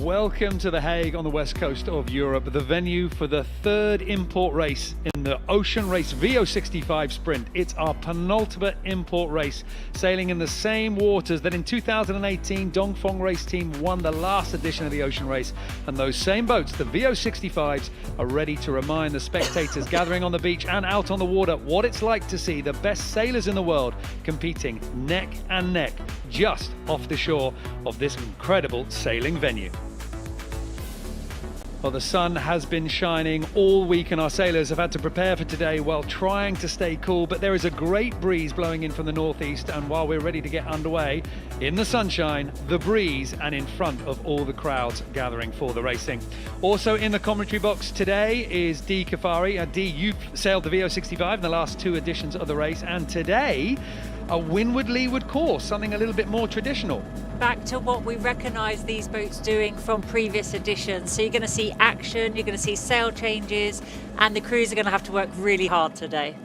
Welcome to The Hague on the west coast of Europe, the venue for the third import race in the Ocean Race VO65 Sprint. It's our penultimate import race, sailing in the same waters that in 2018 Dongfeng Race Team won the last edition of the Ocean Race. And those same boats, the VO65s, are ready to remind the spectators gathering on the beach and out on the water what it's like to see the best sailors in the world competing neck and neck just off the shore of this incredible sailing venue. Well, the sun has been shining all week and our sailors have had to prepare for today while trying to stay cool, but there is a great breeze blowing in from the northeast, and while we're ready to get underway, in the sunshine, the breeze, and in front of all the crowds gathering for the racing. Also in the commentary box today is Dee Kafari. Dee, you've sailed the VO65 in the last two editions of the race, and today a windward-leeward course, something a little bit more traditional. Back to what we recognise these boats doing from previous editions. So you're going to see action, you're going to see sail changes, and the crews are going to have to work really hard today.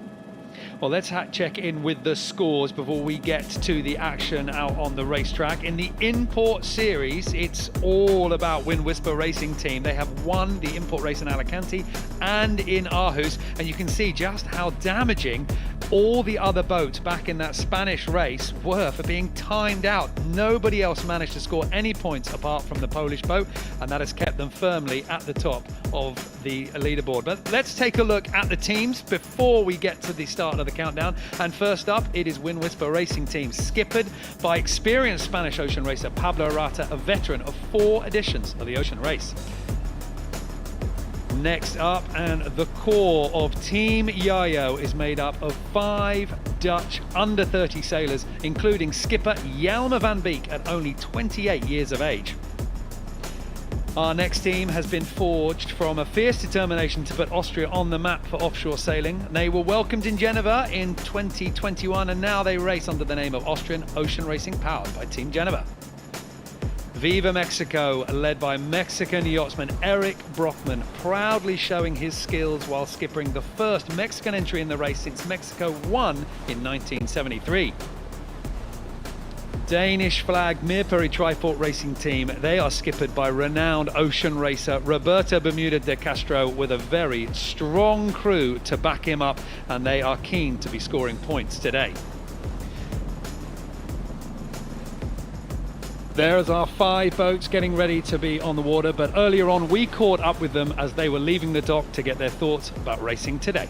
Well, let's check in with the scores before we get to the action out on the racetrack. In the Import Series, it's all about Wind Whisper Racing Team. They have won the Import race in Alicante and in Aarhus, and you can see just how damaging all the other boats back in that Spanish race were for being timed out. Nobody else managed to score any points apart from the Polish boat, and that has kept them firmly at the top of the leaderboard. But let's take a look at the teams before we get to the start of the countdown. And first up, it is Wind Whisper Racing Team, skippered by experienced Spanish ocean racer Pablo Arata, a veteran of 4 editions of the ocean race. Next up, and the core of Team Yayo is made up of 5 Dutch under 30 sailors, including skipper Jelmer van Beek at only 28 years of age. Our next team has been forged from a fierce determination to put Austria on the map for offshore sailing. They were welcomed in Geneva in 2021, and now they race under the name of Austrian Ocean Racing, powered by Team Geneva. Viva Mexico, led by Mexican yachtsman Eric Brockman, proudly showing his skills while skippering the first Mexican entry in the race since Mexico won in 1973. Danish flag Mirpuri Triport Racing Team, they are skippered by renowned ocean racer Roberto Bermuda de Castro, with a very strong crew to back him up, and they are keen to be scoring points today. There's our 5 boats getting ready to be on the water, but earlier on we caught up with them as they were leaving the dock to get their thoughts about racing today.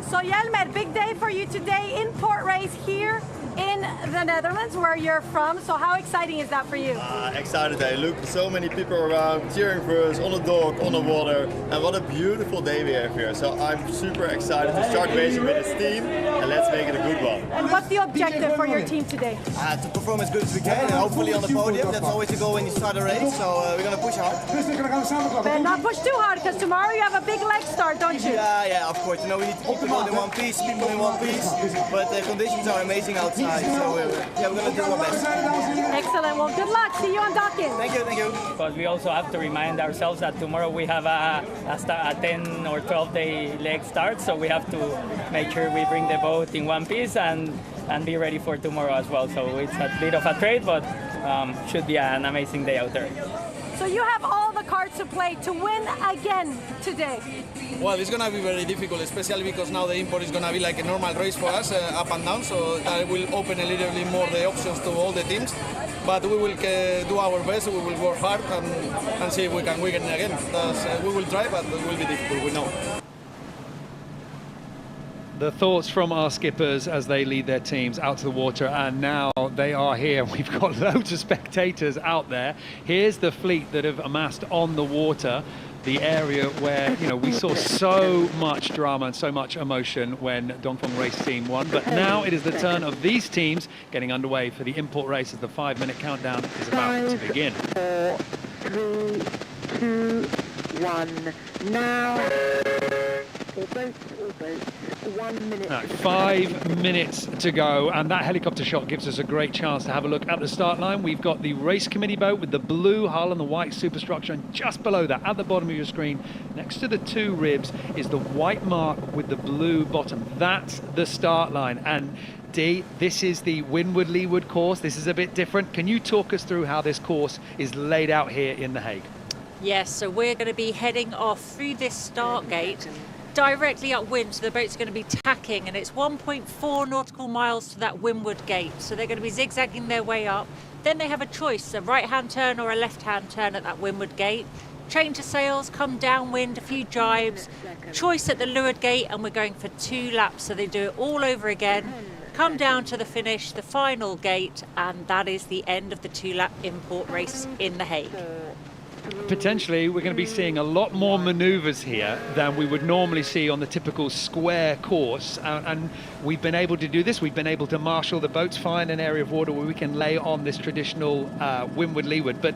So Jelmer, big day for you today, import race here in the Netherlands, where you're from. So how exciting is that for you? Excited day. Look, so many people around cheering for us on the dock, on the water, and what a beautiful day we have here. So I'm super excited to start racing with this team, and let's make it a good one. And what's the objective for your team today? To perform as good as we can, and hopefully on the podium. That's always the goal when you start a race, so we're going to push hard. But not push too hard, because tomorrow you have a big leg start, don't you? Yeah, of course. You know, we need to keep the boat in one piece, people in one piece, but the conditions are amazing outside, so we're going to do our best. Excellent. Well, good luck. See you on docking. Thank you, thank you. But we also have to remind ourselves that tomorrow we have a 10 or 12 day leg start, so we have to make sure we bring the boat in one piece and be ready for tomorrow as well. So it's a bit of a trade, but should be an amazing day out there. So you have all the cards to play to win again today. Well, it's going to be very difficult, especially because now the import is going to be like a normal race for us, up and down, so that will open a little bit more the options to all the teams. But we will do our best, we will work hard and see if we can win again. We will try, but it will be difficult, we know. The thoughts from our skippers as they lead their teams out to the water, and now they are here. We've got loads of spectators out there. Here's the fleet that have amassed on the water, the area where, you know, we saw so much drama and so much emotion when Dongfeng Race Team won. But now it is the turn of these teams getting underway for the import race as the 5-minute countdown is about to begin. 4, 3, 2, 1, now. All boats, 1 minute. 5 minutes to go, and that helicopter shot gives us a great chance to have a look at the start line. We've got the race committee boat with the blue hull and the white superstructure, and just below that, at the bottom of your screen, next to the 2 ribs, is the white mark with the blue bottom. That's the start line, and Dee, this is the Windward-Leeward course. This is a bit different. Can you talk us through how this course is laid out here in The Hague? Yes, so we're going to be heading off through this start gate directly upwind, so the boats are going to be tacking, and it's 1.4 nautical miles to that windward gate. So they're going to be zigzagging their way up. Then they have a choice, a right-hand turn or a left-hand turn at that windward gate. Change to sails, come downwind, a few jibes, choice at the leeward gate, and we're going for 2 laps, so they do it all over again. Come down to the finish, the final gate, and that is the end of the 2-lap import race in The Hague. Potentially, we're going to be seeing a lot more manoeuvres here than we would normally see on the typical square course. And we've been able to do this. We've been able to marshal the boats, find an area of water where we can lay on this traditional windward-leeward. But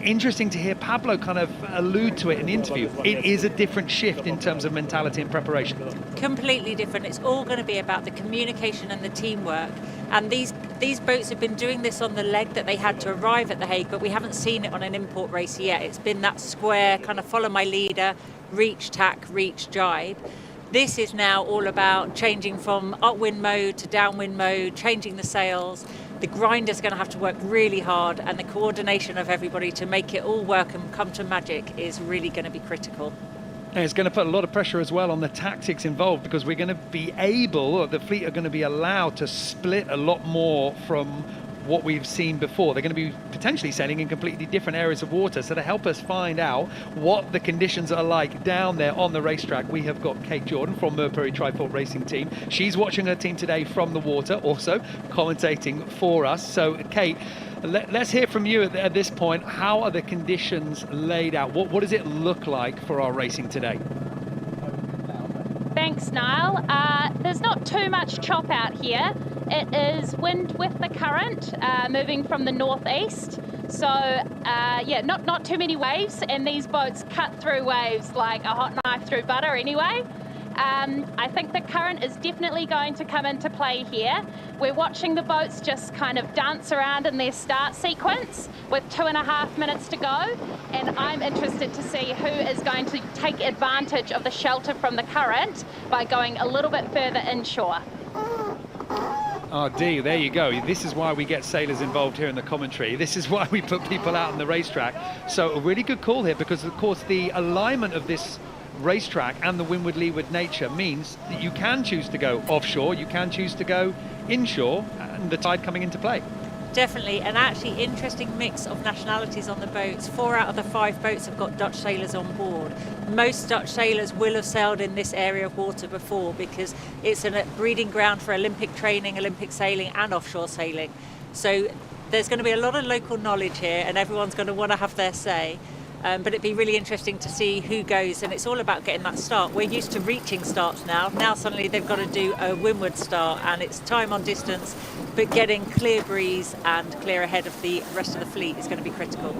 interesting to hear Pablo kind of allude to it in the interview. It is a different shift in terms of mentality and preparation. Completely different. It's all going to be about the communication and the teamwork. And these boats have been doing this on the leg that they had to arrive at The Hague, but we haven't seen it on an import race yet. It's been that square, kind of follow my leader, reach, tack, reach, jibe. This is now all about changing from upwind mode to downwind mode, changing the sails. The grinder's going to have to work really hard, and the coordination of everybody to make it all work and come to magic is really going to be critical. And it's going to put a lot of pressure as well on the tactics involved, because we're going to be able, or the fleet are going to be allowed to split a lot more from what we've seen before. They're going to be potentially sailing in completely different areas of water. So to help us find out what the conditions are like down there on the racetrack, we have got Kate Jordan from Mercury Trifort Racing Team. She's watching her team today from the water, also commentating for us. So Kate, let's hear from you at this point. How are the conditions laid out? What does it look like for our racing today? Thanks, Niall. There's not too much chop out here. It is wind with the current, moving from the northeast. So, yeah, not too many waves, and these boats cut through waves like a hot knife through butter anyway. I think the current is definitely going to come into play here. We're watching the boats just kind of dance around in their start sequence with 2.5 minutes to go, and I'm interested to see who is going to take advantage of the shelter from the current by going a little bit further inshore. Oh, Dee, there you go. This is why we get sailors involved here in the commentary. This is why we put people out on the racetrack. So a really good call here, because of course the alignment of this racetrack and the windward-leeward nature means that you can choose to go offshore, you can choose to go inshore, and the tide coming into play. Definitely, an actually interesting mix of nationalities on the boats. 4 out of the 5 boats have got Dutch sailors on board. Most Dutch sailors will have sailed in this area of water before, because it's a breeding ground for Olympic training, Olympic sailing and offshore sailing. So there's going to be a lot of local knowledge here, and everyone's going to want to have their say. But it'd be really interesting to see who goes, and it's all about getting that start. We're used to reaching starts now. Now suddenly they've got to do a windward start, and it's time on distance, but getting clear breeze and clear ahead of the rest of the fleet is going to be critical.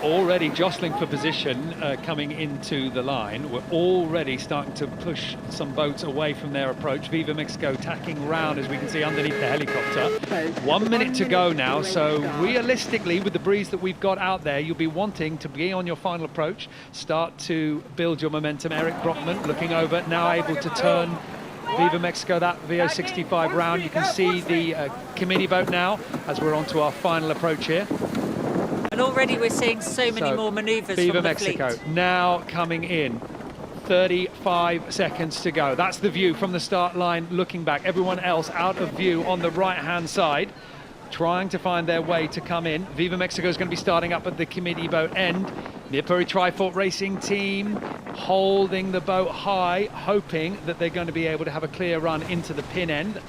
Already jostling for position coming into the line. We're already starting to push some boats away from their approach. Viva Mexico tacking round, as we can see underneath the helicopter. 1 minute to go now, so realistically, with the breeze that we've got out there, you'll be wanting to be on your final approach, start to build your momentum. Eric Brockman looking over, now able to turn Viva Mexico, that VO65 round. You can see the committee boat now as we're on to our final approach here. And already we're seeing so many more manoeuvres Viva from the Mexico fleet. now coming in. 35 seconds to go. That's the view from the start line looking back. Everyone else out of view on the right-hand side, trying to find their way to come in. Viva Mexico is going to be starting up at the committee boat end. Mercury Trifort Racing Team holding the boat high, hoping that they're going to be able to have a clear run into the pin end.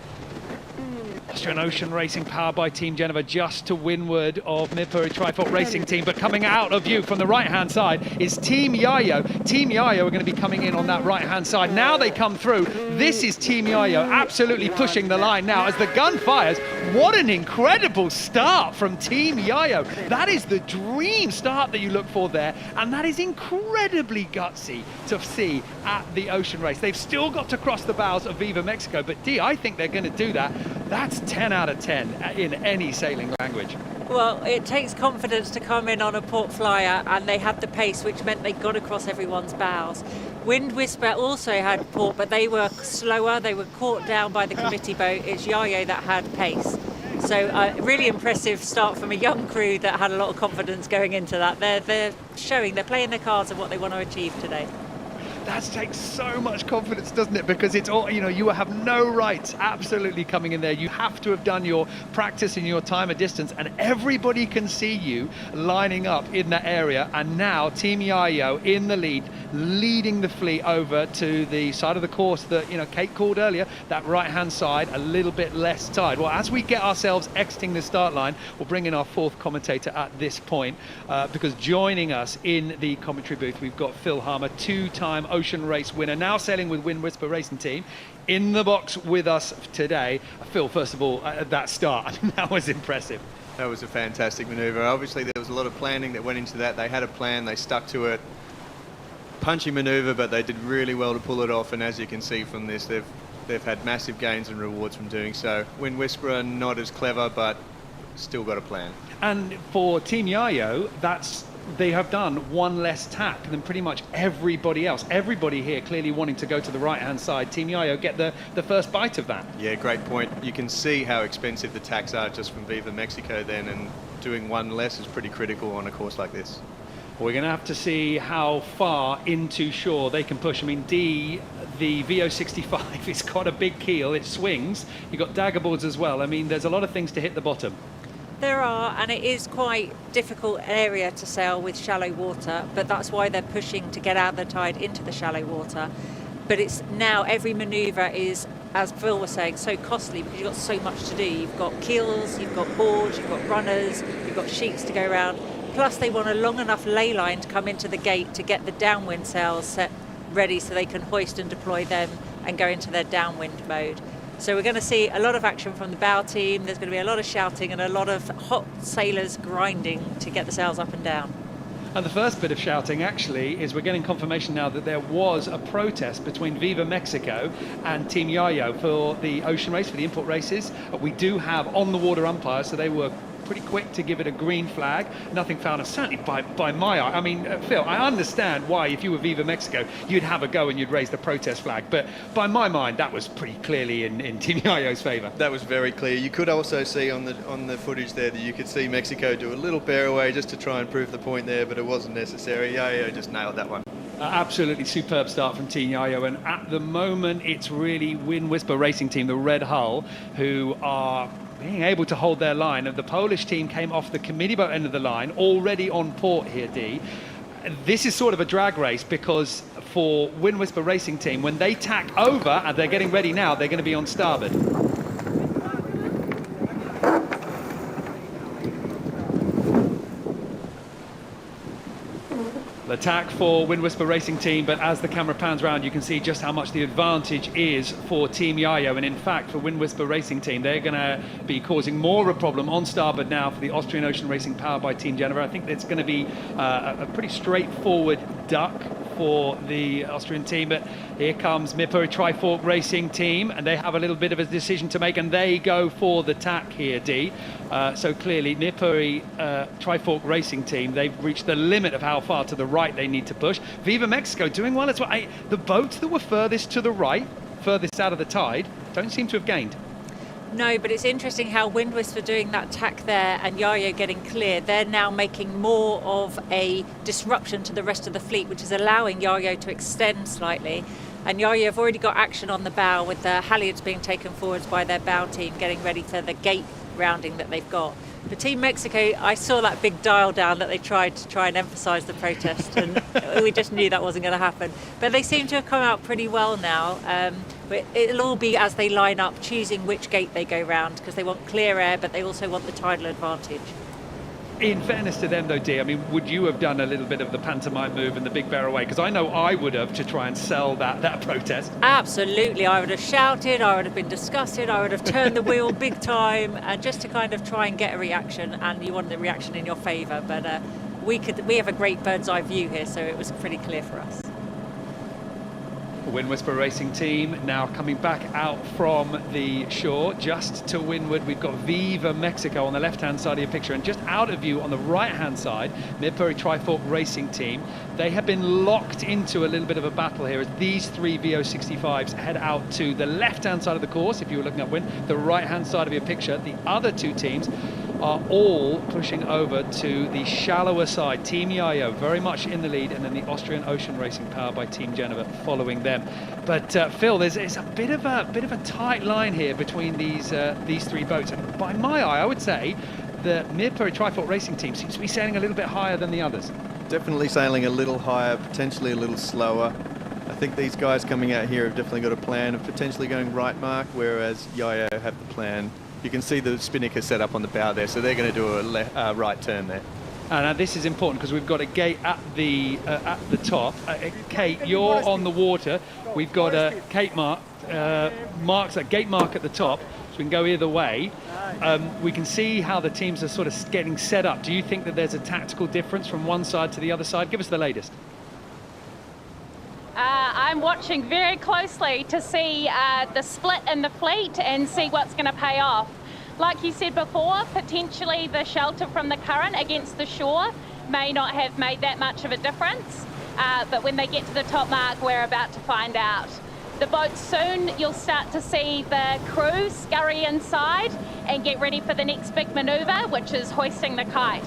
Austrian Ocean Racing powered by Team Geneva just to windward of Mercury Trifort Racing Team, but coming out of view from the right-hand side is Team Yayo. Team Yayo are going to be coming in on that right-hand side. Now they come through. This is Team Yayo absolutely pushing the line now as the gun fires. What an incredible start from Team Yayo. That is the dream start that you look for there, and that is incredibly gutsy to see at the ocean race. They've still got to cross the bows of Viva Mexico, but Dee, I think they're going to do that. That's 10 out of 10 in any sailing language. Well, it takes confidence to come in on a port flyer, and they had the pace, which meant they got across everyone's bows. Wind Whisper also had port, but they were slower. They were caught down by the committee boat. It's Yayo that had pace. So really impressive start from a young crew that had a lot of confidence going into that. They're playing their cards of what they want to achieve today. That takes so much confidence, doesn't it? Because it's all, you have no rights absolutely coming in there. You have to have done your practice in your time of distance, and everybody can see you lining up in that area. And now Team Yayo in the lead, leading the fleet over to the side of the course that, Kate called earlier, that right-hand side, a little bit less tide. Well, as we get ourselves exiting the start line, we'll bring in our fourth commentator at this point, because joining us in the commentary booth, we've got Phil Harmer, two-time Ocean Race winner, now sailing with Wind Whisper Racing Team, in the box with us today. Phil, first of all, that start, that was impressive. That was a fantastic manoeuvre. Obviously, there was a lot of planning that went into that. They had a plan, they stuck to it. Punchy manoeuvre, but they did really well to pull it off. And as you can see from this, they've had massive gains and rewards from doing so. Wind Whisperer, not as clever, but still got a plan. And for Team Yayo, they have done one less tack than pretty much everybody else. Everybody here clearly wanting to go to the right-hand side. Team Yayo get the first bite of that. Yeah, great point. You can see how expensive the tacks are just from Viva Mexico then, and doing one less is pretty critical on a course like this. We're going to have to see how far into shore they can push. I mean, the VO65, it's got a big keel, it swings. You've got dagger boards as well. I mean, there's a lot of things to hit the bottom. There are, and it is quite difficult area to sail with shallow water, but that's why they're pushing to get out of the tide into the shallow water. But it's now every manoeuvre is, as Phil was saying, so costly because you've got so much to do. You've got keels, you've got boards, you've got runners, you've got sheets to go around. Plus they want a long enough ley line to come into the gate to get the downwind sails set ready so they can hoist and deploy them and go into their downwind mode. So we're going to see a lot of action from the bow team. There's going to be a lot of shouting and a lot of hot sailors grinding to get the sails up and down. And the first bit of shouting actually is we're getting confirmation now that there was a protest between Viva Mexico and Team Yayo for the ocean race, for the import races. We do have on the water umpires, so they were pretty quick to give it a green flag. Nothing found, and certainly by my eye. I mean, Phil, I understand why if you were Viva Mexico, you'd have a go and you'd raise the protest flag. But by my mind, that was pretty clearly in Team Yayo's favour. That was very clear. You could also see on the footage there that you could see Mexico do a little bear away just to try and prove the point there, but it wasn't necessary. Yayo just nailed that one. Absolutely superb start from Team Yayo, and at the moment it's really Wind Whisper Racing Team, the red hull, who are being able to hold their line. The Polish team came off the committee boat end of the line, already on port here, Dee. This is sort of a drag race because for Wind Whisper Racing Team, when they tack over, and they're getting ready now, they're going to be on starboard. Attack for Wind Whisper Racing Team, but as the camera pans around you can see just how much the advantage is for Team Yayo, and in fact for Wind Whisper Racing Team they're going to be causing more of a problem on starboard now for the Austrian Ocean Racing powered by Team Geneva. I think it's going to be a pretty straightforward duck for the Austrian team, but here comes Mipuri Trifork Racing Team, and they have a little bit of a decision to make, and they go for the tack here, Dee. So clearly Mipuri Trifork Racing Team, they've reached the limit of how far to the right they need to push. Viva Mexico doing well as well. The boats that were furthest to the right, furthest out of the tide, don't seem to have gained. No, but it's interesting how Wind Whisper doing that tack there and Yayo getting clear. They're now making more of a disruption to the rest of the fleet, which is allowing Yayo to extend slightly. And Yayo have already got action on the bow with the halyards being taken forwards by their bow team, getting ready for the gate rounding that they've got. For Team Mexico, I saw that big dial down that they tried to try and emphasise the protest, and we just knew that wasn't going to happen. But they seem to have come out pretty well now. But it'll all be as they line up, choosing which gate they go round, because they want clear air, but they also want the tidal advantage. In fairness to them though, Dee, I mean, would you have done a little bit of the pantomime move and the big bear away? Because I know I would have, to try and sell that protest. Absolutely, I would have shouted, I would have been disgusted, I would have turned the wheel big time, and just to kind of try and get a reaction, and you want the reaction in your favour. But we have a great bird's eye view here, so it was pretty clear for us. Wind Whisper Racing team now coming back out from the shore. Just to windward, we've got Viva Mexico on the left-hand side of your picture, and just out of view on the right-hand side, Mirpuri Trifork Racing team. They have been locked into a little bit of a battle here as these three VO65s head out to the left-hand side of the course, if you were looking at wind, the right-hand side of your picture. The other two teams are all pushing over to the shallower side. Team Yayo very much in the lead, and then the Austrian Ocean Racing powered by Team Geneva following them. But Phil, it's a bit of a tight line here between these three boats, and by my eye, I would say the Mirpuri Trifork Racing team seems to be sailing a little bit higher than the others. Definitely sailing a little higher, potentially a little slower. I think these guys coming out here have definitely got a plan of potentially going right mark, whereas Yayo have the plan. You can see the spinnaker set up on the bow there, so they're going to do a right turn there. And this is important because we've got a gate at the top. Kate, you're on the water. We've got a gate mark at the top, so we can go either way. We can see how the teams are sort of getting set up. Do you think that there's a tactical difference from one side to the other side? Give us the latest. I'm watching very closely to see the split in the fleet and see what's going to pay off. Like you said before, potentially the shelter from the current against the shore may not have made that much of a difference, but when they get to the top mark, we're about to find out. The boats soon, you'll start to see the crew scurry inside and get ready for the next big manoeuvre, which is hoisting the kite.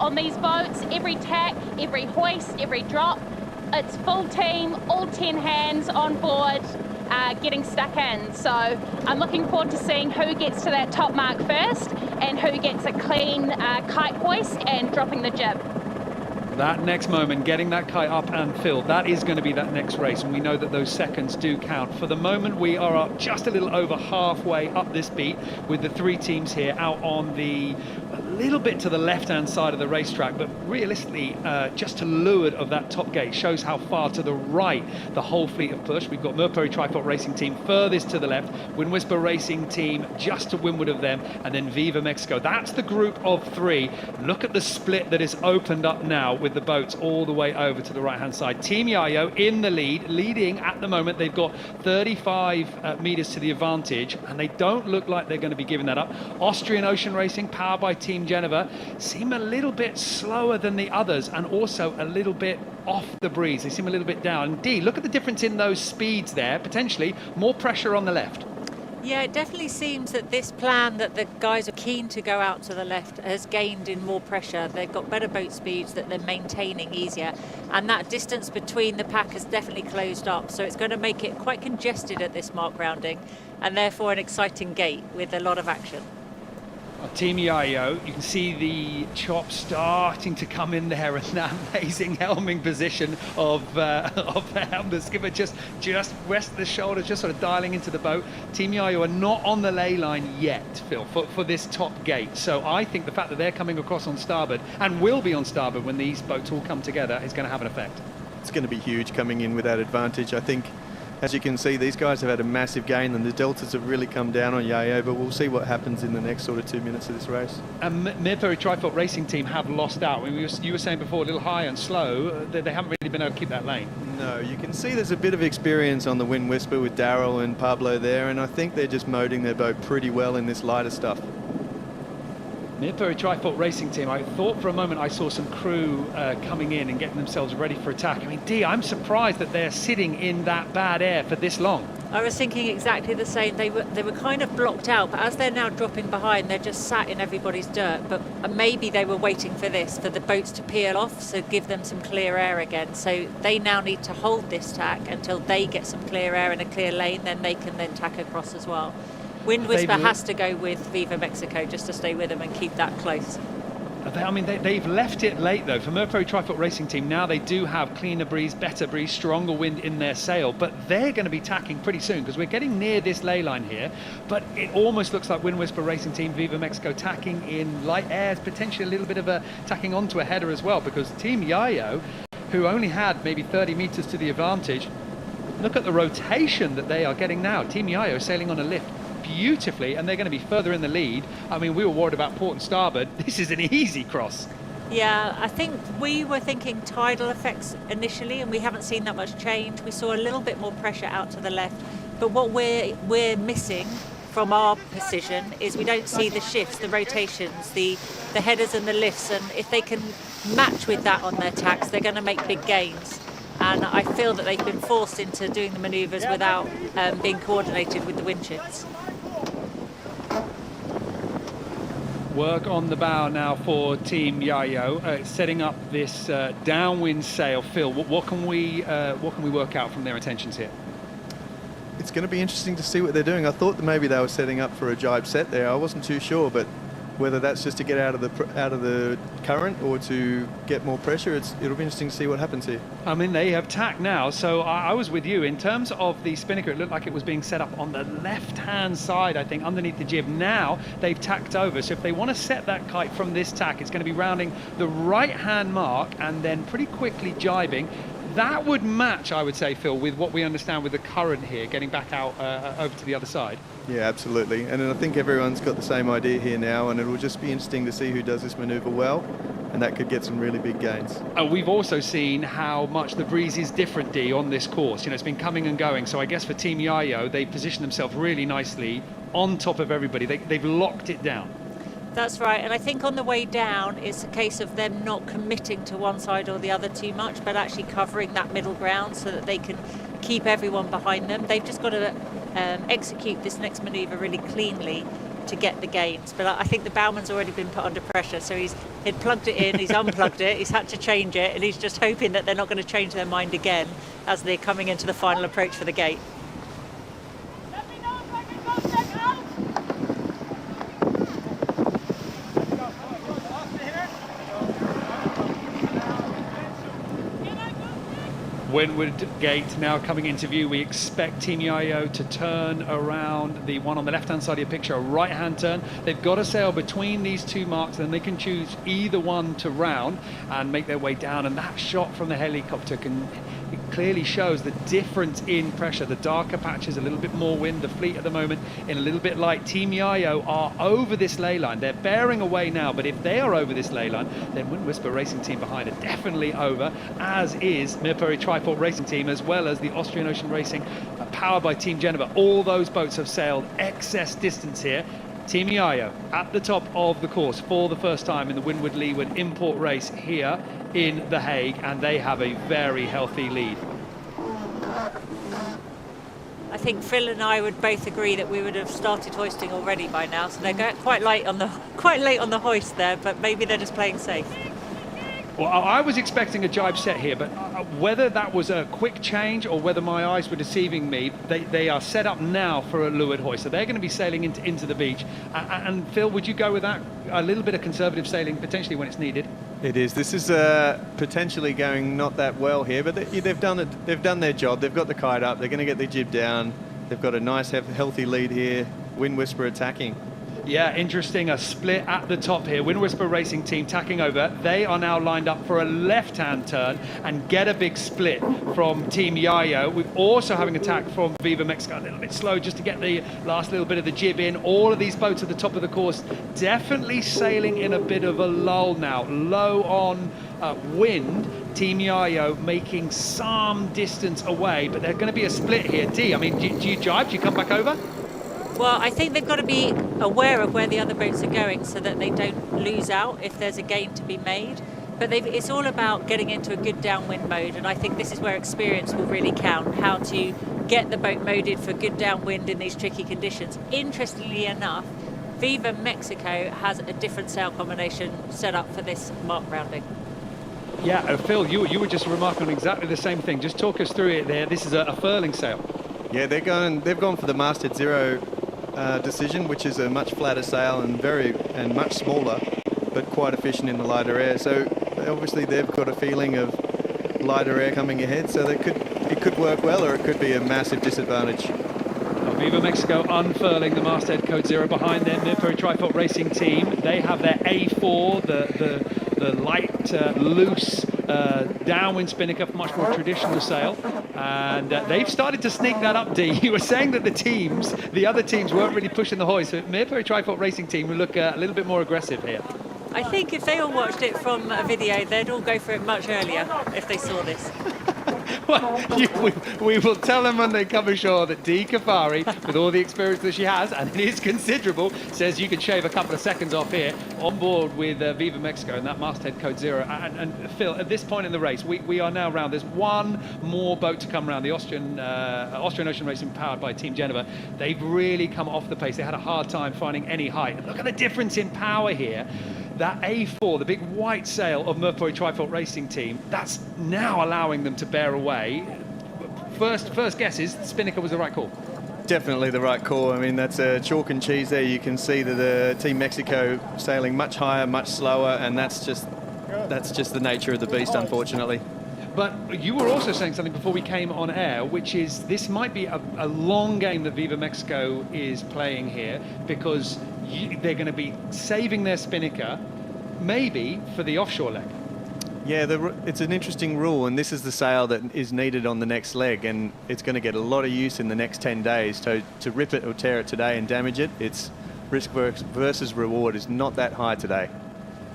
On these boats, every tack, every hoist, every drop, it's full team, all 10 hands on board, getting stuck in. So I'm looking forward to seeing who gets to that top mark first and who gets a clean kite hoist and dropping the jib. That next moment, getting that kite up and filled, that is going to be that next race, and we know that those seconds do count. For the moment, we are up just a little over halfway up this beat with the three teams here out on the a little bit to the left-hand side of the racetrack, but realistically, just to leeward of that top gate shows how far to the right the whole fleet have pushed. We've got Mirpuri Trifork Racing team furthest to the left, Wind Whisper Racing team just to windward of them, and then Viva Mexico. That's the group of three. Look at the split that is opened up now with the boats all the way over to the right-hand side. Team Yayo in the lead, leading at the moment. They've got 35 meters to the advantage, and they don't look like they're going to be giving that up. Austrian Ocean Racing, powered by Team Geneva, seem a little bit slower than the others, and also a little bit off the breeze. They seem a little bit down. Indeed, look at the difference in those speeds there. Potentially more pressure on the left. Yeah, it definitely seems that this plan that the guys are keen to go out to the left has gained in more pressure. They've got better boat speeds that they're maintaining easier, and that distance between the pack has definitely closed up, so it's going to make it quite congested at this mark rounding, and therefore an exciting gate with a lot of action. Team Yayo, you can see the chop starting to come in there, and that amazing helming position of the helm. The skipper just rest the shoulders, just sort of dialing into the boat. Team Yayo are not on the ley line yet, Phil, for this top gate. So I think the fact that they're coming across on starboard, and will be on starboard when these boats all come together, is going to have an effect. It's going to be huge coming in with that advantage. I think, as you can see, these guys have had a massive gain, and the deltas have really come down on Yayo, but we'll see what happens in the next sort of 2 minutes of this race. And Mirpuri Trifork Racing team have lost out. I mean, you were saying before, a little high and slow, they haven't really been able to keep that lane. No, you can see there's a bit of experience on the Wind Whisper with Daryl and Pablo there, and I think they're just moding their boat pretty well in this lighter stuff. Mirpuri Trifork Racing team, I thought for a moment I saw some crew coming in and getting themselves ready for attack. I mean, I'm surprised that they're sitting in that bad air for this long. I was thinking exactly the same. They were kind of blocked out, but as they're now dropping behind, they're just sat in everybody's dirt. But maybe they were waiting for this, for the boats to peel off, so give them some clear air again. So they now need to hold this tack until they get some clear air in a clear lane, then they can then tack across as well. Wind Whisper has to go with Viva Mexico just to stay with them and keep that close. I mean, they've left it late, though. For Mirpuri Trifork Racing team, now they do have cleaner breeze, better breeze, stronger wind in their sail, but they're going to be tacking pretty soon because we're getting near this ley line here, but it almost looks like Wind Whisper Racing team, Viva Mexico, tacking in light airs, potentially a little bit of a tacking onto a header as well, because Team Yayo, who only had maybe 30 meters to the advantage, look at the rotation that they are getting now. Team Yayo sailing on a lift beautifully, and they're going to be further in the lead. I mean, we were worried about port and starboard. This is an easy cross. Yeah, I think we were thinking tidal effects initially, and we haven't seen that much change. We saw a little bit more pressure out to the left, but what we're missing from our position is we don't see the shifts, the rotations, the headers and the lifts, and if they can match with that on their tacks, they're going to make big gains. And I feel that they've been forced into doing the manoeuvres without being coordinated with the wind shifts. Work on the bow now for Team Yayo, setting up this downwind sail. Phil, what can we work out from their intentions here? It's going to be interesting to see what they're doing. I thought that maybe they were setting up for a jibe set there. I wasn't too sure, but whether that's just to get out of the current or to get more pressure, it'll be interesting to see what happens here. I mean, they have tacked now, so I was with you. In terms of the spinnaker, it looked like it was being set up on the left-hand side, I think, underneath the jib. Now they've tacked over, so if they want to set that kite from this tack, it's going to be rounding the right-hand mark and then pretty quickly jibing. That would match, I would say, Phil, with what we understand with the current here, getting back out over to the other side. Yeah, absolutely. And I think everyone's got the same idea here now, and it will just be interesting to see who does this manoeuvre well, and that could get some really big gains. We've also seen how much the breeze is different, Dee, on this course. You know, it's been coming and going. So I guess for Team Yayo, they positioned themselves really nicely on top of everybody. They've locked it down. That's right, and I think on the way down it's a case of them not committing to one side or the other too much, but actually covering that middle ground so that they can keep everyone behind them. They've just got to execute this next manoeuvre really cleanly to get the gains. But I think the bowman's already been put under pressure, so he'd plugged it in, he's unplugged it, he's had to change it, and he's just hoping that they're not going to change their mind again as they're coming into the final approach for the gate. Windward gate now coming into view. We expect Team Yayo to turn around the one on the left-hand side of your picture, a right-hand turn. They've got to sail between these two marks, and they can choose either one to round and make their way down. And that shot from the helicopter it clearly shows the difference in pressure. The darker patches, a little bit more wind. The fleet at the moment in a little bit light. Team Yayo are over this ley line. They're bearing away now, but if they are over this ley line, then Wind Whisper Racing Team behind are definitely over, as is Mirpuri Triport Racing Team, as well as the Austrian Ocean Racing, powered by Team Geneva. All those boats have sailed excess distance here. Team Yayo at the top of the course for the first time in the Windward Leeward import race here in The Hague, and they have a very healthy lead. I think Phil and I would both agree that we would have started hoisting already by now, so they're quite late on the hoist there, but maybe they're just playing safe. Well, I was expecting a jibe set here, but whether that was a quick change or whether my eyes were deceiving me, they are set up now for a leeward hoist. So they're going to be sailing into the beach. And Phil, would you go with that? A little bit of conservative sailing, potentially when it's needed? It is. This is potentially going not that well here, but they've done it. They've done their job. They've got the kite up. They're going to get the jib down. They've got a nice, healthy lead here. Wind Whisper attacking. Yeah, interesting. A split at the top here. Wind Whisper Racing Team tacking over. They are now lined up for a left-hand turn and get a big split from Team Yayo. We're also having a tack from Viva Mexico. A little bit slow just to get the last little bit of the jib in. All of these boats at the top of the course definitely sailing in a bit of a lull now. Low on wind. Team Yayo making some distance away, but there's going to be a split here. Dee, I mean, do you jibe? Do you come back over? Well, I think they've got to be aware of where the other boats are going so that they don't lose out if there's a gain to be made. But it's all about getting into a good downwind mode, and I think this is where experience will really count, how to get the boat moded for good downwind in these tricky conditions. Interestingly enough, Viva Mexico has a different sail combination set up for this mark rounding. Yeah, Phil, you were just remarking on exactly the same thing. Just talk us through it there. This is a furling sail. Yeah, they've gone for the masthead zero decision, which is a much flatter sail and much smaller, but quite efficient in the lighter air. So obviously they've got a feeling of lighter air coming ahead, so it could work well, or it could be a massive disadvantage. Viva Mexico unfurling the masthead code zero behind them. Mirpuri Triport Racing Team. They have their A4, the light, loose downwind spinnaker, much more traditional sail, and they've started to sneak that up. Dee, you were saying that the other teams weren't really pushing the hoist, so Mirpuri Triport Racing Team will look a little bit more aggressive here. I think if they all watched it from a video, they'd all go for it much earlier if they saw this. Well, we will tell them when they come ashore that Dee Kafari, with all the experience that she has, and it is considerable, says you can shave a couple of seconds off here on board with Viva Mexico and that masthead code 0. And Phil, at this point in the race, we are now round. There's one more boat to come round, the Austrian Ocean Racing powered by Team Geneva. They've really come off the pace. They had a hard time finding any height. And look at the difference in power here. That A4, the big white sail of Mercury Trifault Racing Team, that's now allowing them to bear away. First guess is Spinnaker was the right call. Definitely the right call. I mean, that's a chalk and cheese there. You can see that the Team Mexico sailing much higher, much slower, and that's just the nature of the beast, unfortunately. But you were also saying something before we came on air, which is this might be a long game that Viva Mexico is playing here, because they're going to be saving their Spinnaker, maybe for the offshore leg. Yeah, it's an interesting rule, and this is the sail that is needed on the next leg, and it's going to get a lot of use in the next 10 days. So to rip it or tear it today and damage it, it's risk versus reward is not that high today.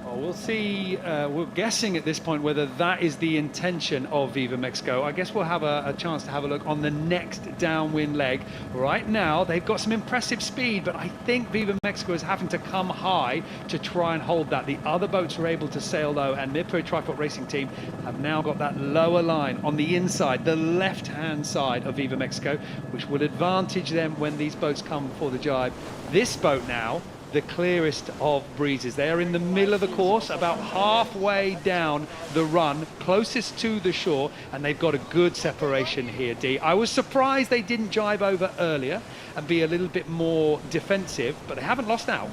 Well, we'll see. We're guessing at this point whether that is the intention of Viva Mexico. I guess we'll have a chance to have a look on the next downwind leg. Right now, they've got some impressive speed, but I think Viva Mexico is having to come high to try and hold that. The other boats are able to sail low, and Midpro Trifault Racing Team have now got that lower line on the inside, the left-hand side of Viva Mexico, which will advantage them when these boats come for the jibe. This boat now, the clearest of breezes. They are in the middle of the course, about halfway down the run, closest to the shore, and they've got a good separation here, Dee. I was surprised they didn't jibe over earlier and be a little bit more defensive, but they haven't lost out.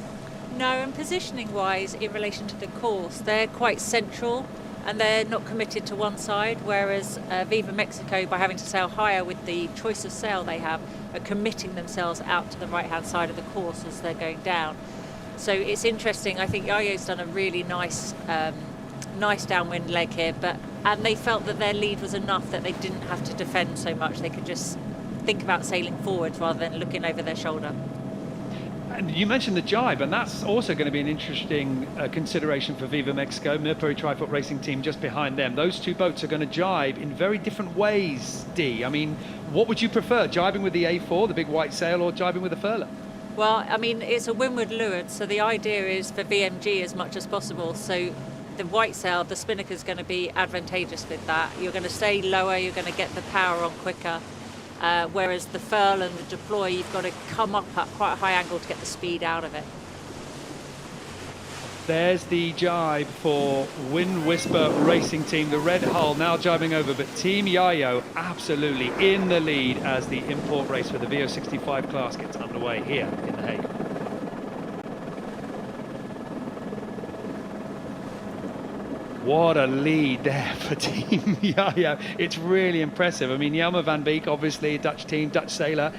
No, and positioning-wise, in relation to the course, they're quite central and they're not committed to one side, whereas Viva Mexico, by having to sail higher with the choice of sail they have, are committing themselves out to the right-hand side of the course as they're going down. So it's interesting. I think Yayo's done a really nice downwind leg here, and they felt that their lead was enough that they didn't have to defend so much. They could just think about sailing forwards rather than looking over their shoulder. And you mentioned the jibe, and that's also going to be an interesting consideration for Viva Mexico. Mercury Trifault Racing Team just behind them. Those two boats are going to jibe in very different ways, Dee. I mean, what would you prefer, jibing with the A4, the big white sail, or jibing with the furler? Well, I mean, it's a windward leeward, so the idea is for VMG as much as possible. So the white sail, the Spinnaker is going to be advantageous with that. You're going to stay lower, you're going to get the power on quicker. Whereas the furl and the deploy, you've got to come up at quite a high angle to get the speed out of it. There's the jibe for Wind Whisper Racing Team. The red hull now jibing over, but Team Yayo absolutely in the lead as the import race for the VO65 class gets underway here in The Hague. What a lead there for Team Yayo. It's really impressive. I mean, Jelmer van Beek, obviously a Dutch team, Dutch sailor.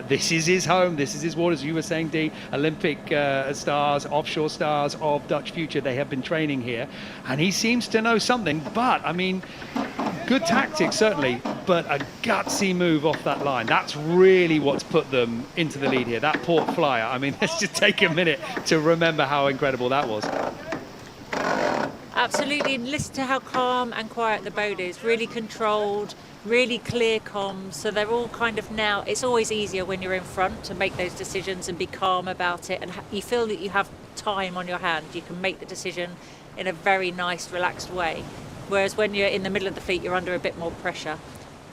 This is his home. This is his waters. You were saying, Dee, Olympic stars, offshore stars of Dutch future. They have been training here. And he seems to know something. But, I mean, good tactics, certainly. But a gutsy move off that line. That's really what's put them into the lead here. That port flyer. I mean, let's just take a minute to remember how incredible that was. Absolutely, and listen to how calm and quiet the boat is, really controlled, really clear comms, so they're all kind of now, it's always easier when you're in front to make those decisions and be calm about it, and you feel that you have time on your hand, you can make the decision in a very nice, relaxed way, whereas when you're in the middle of the fleet, you're under a bit more pressure,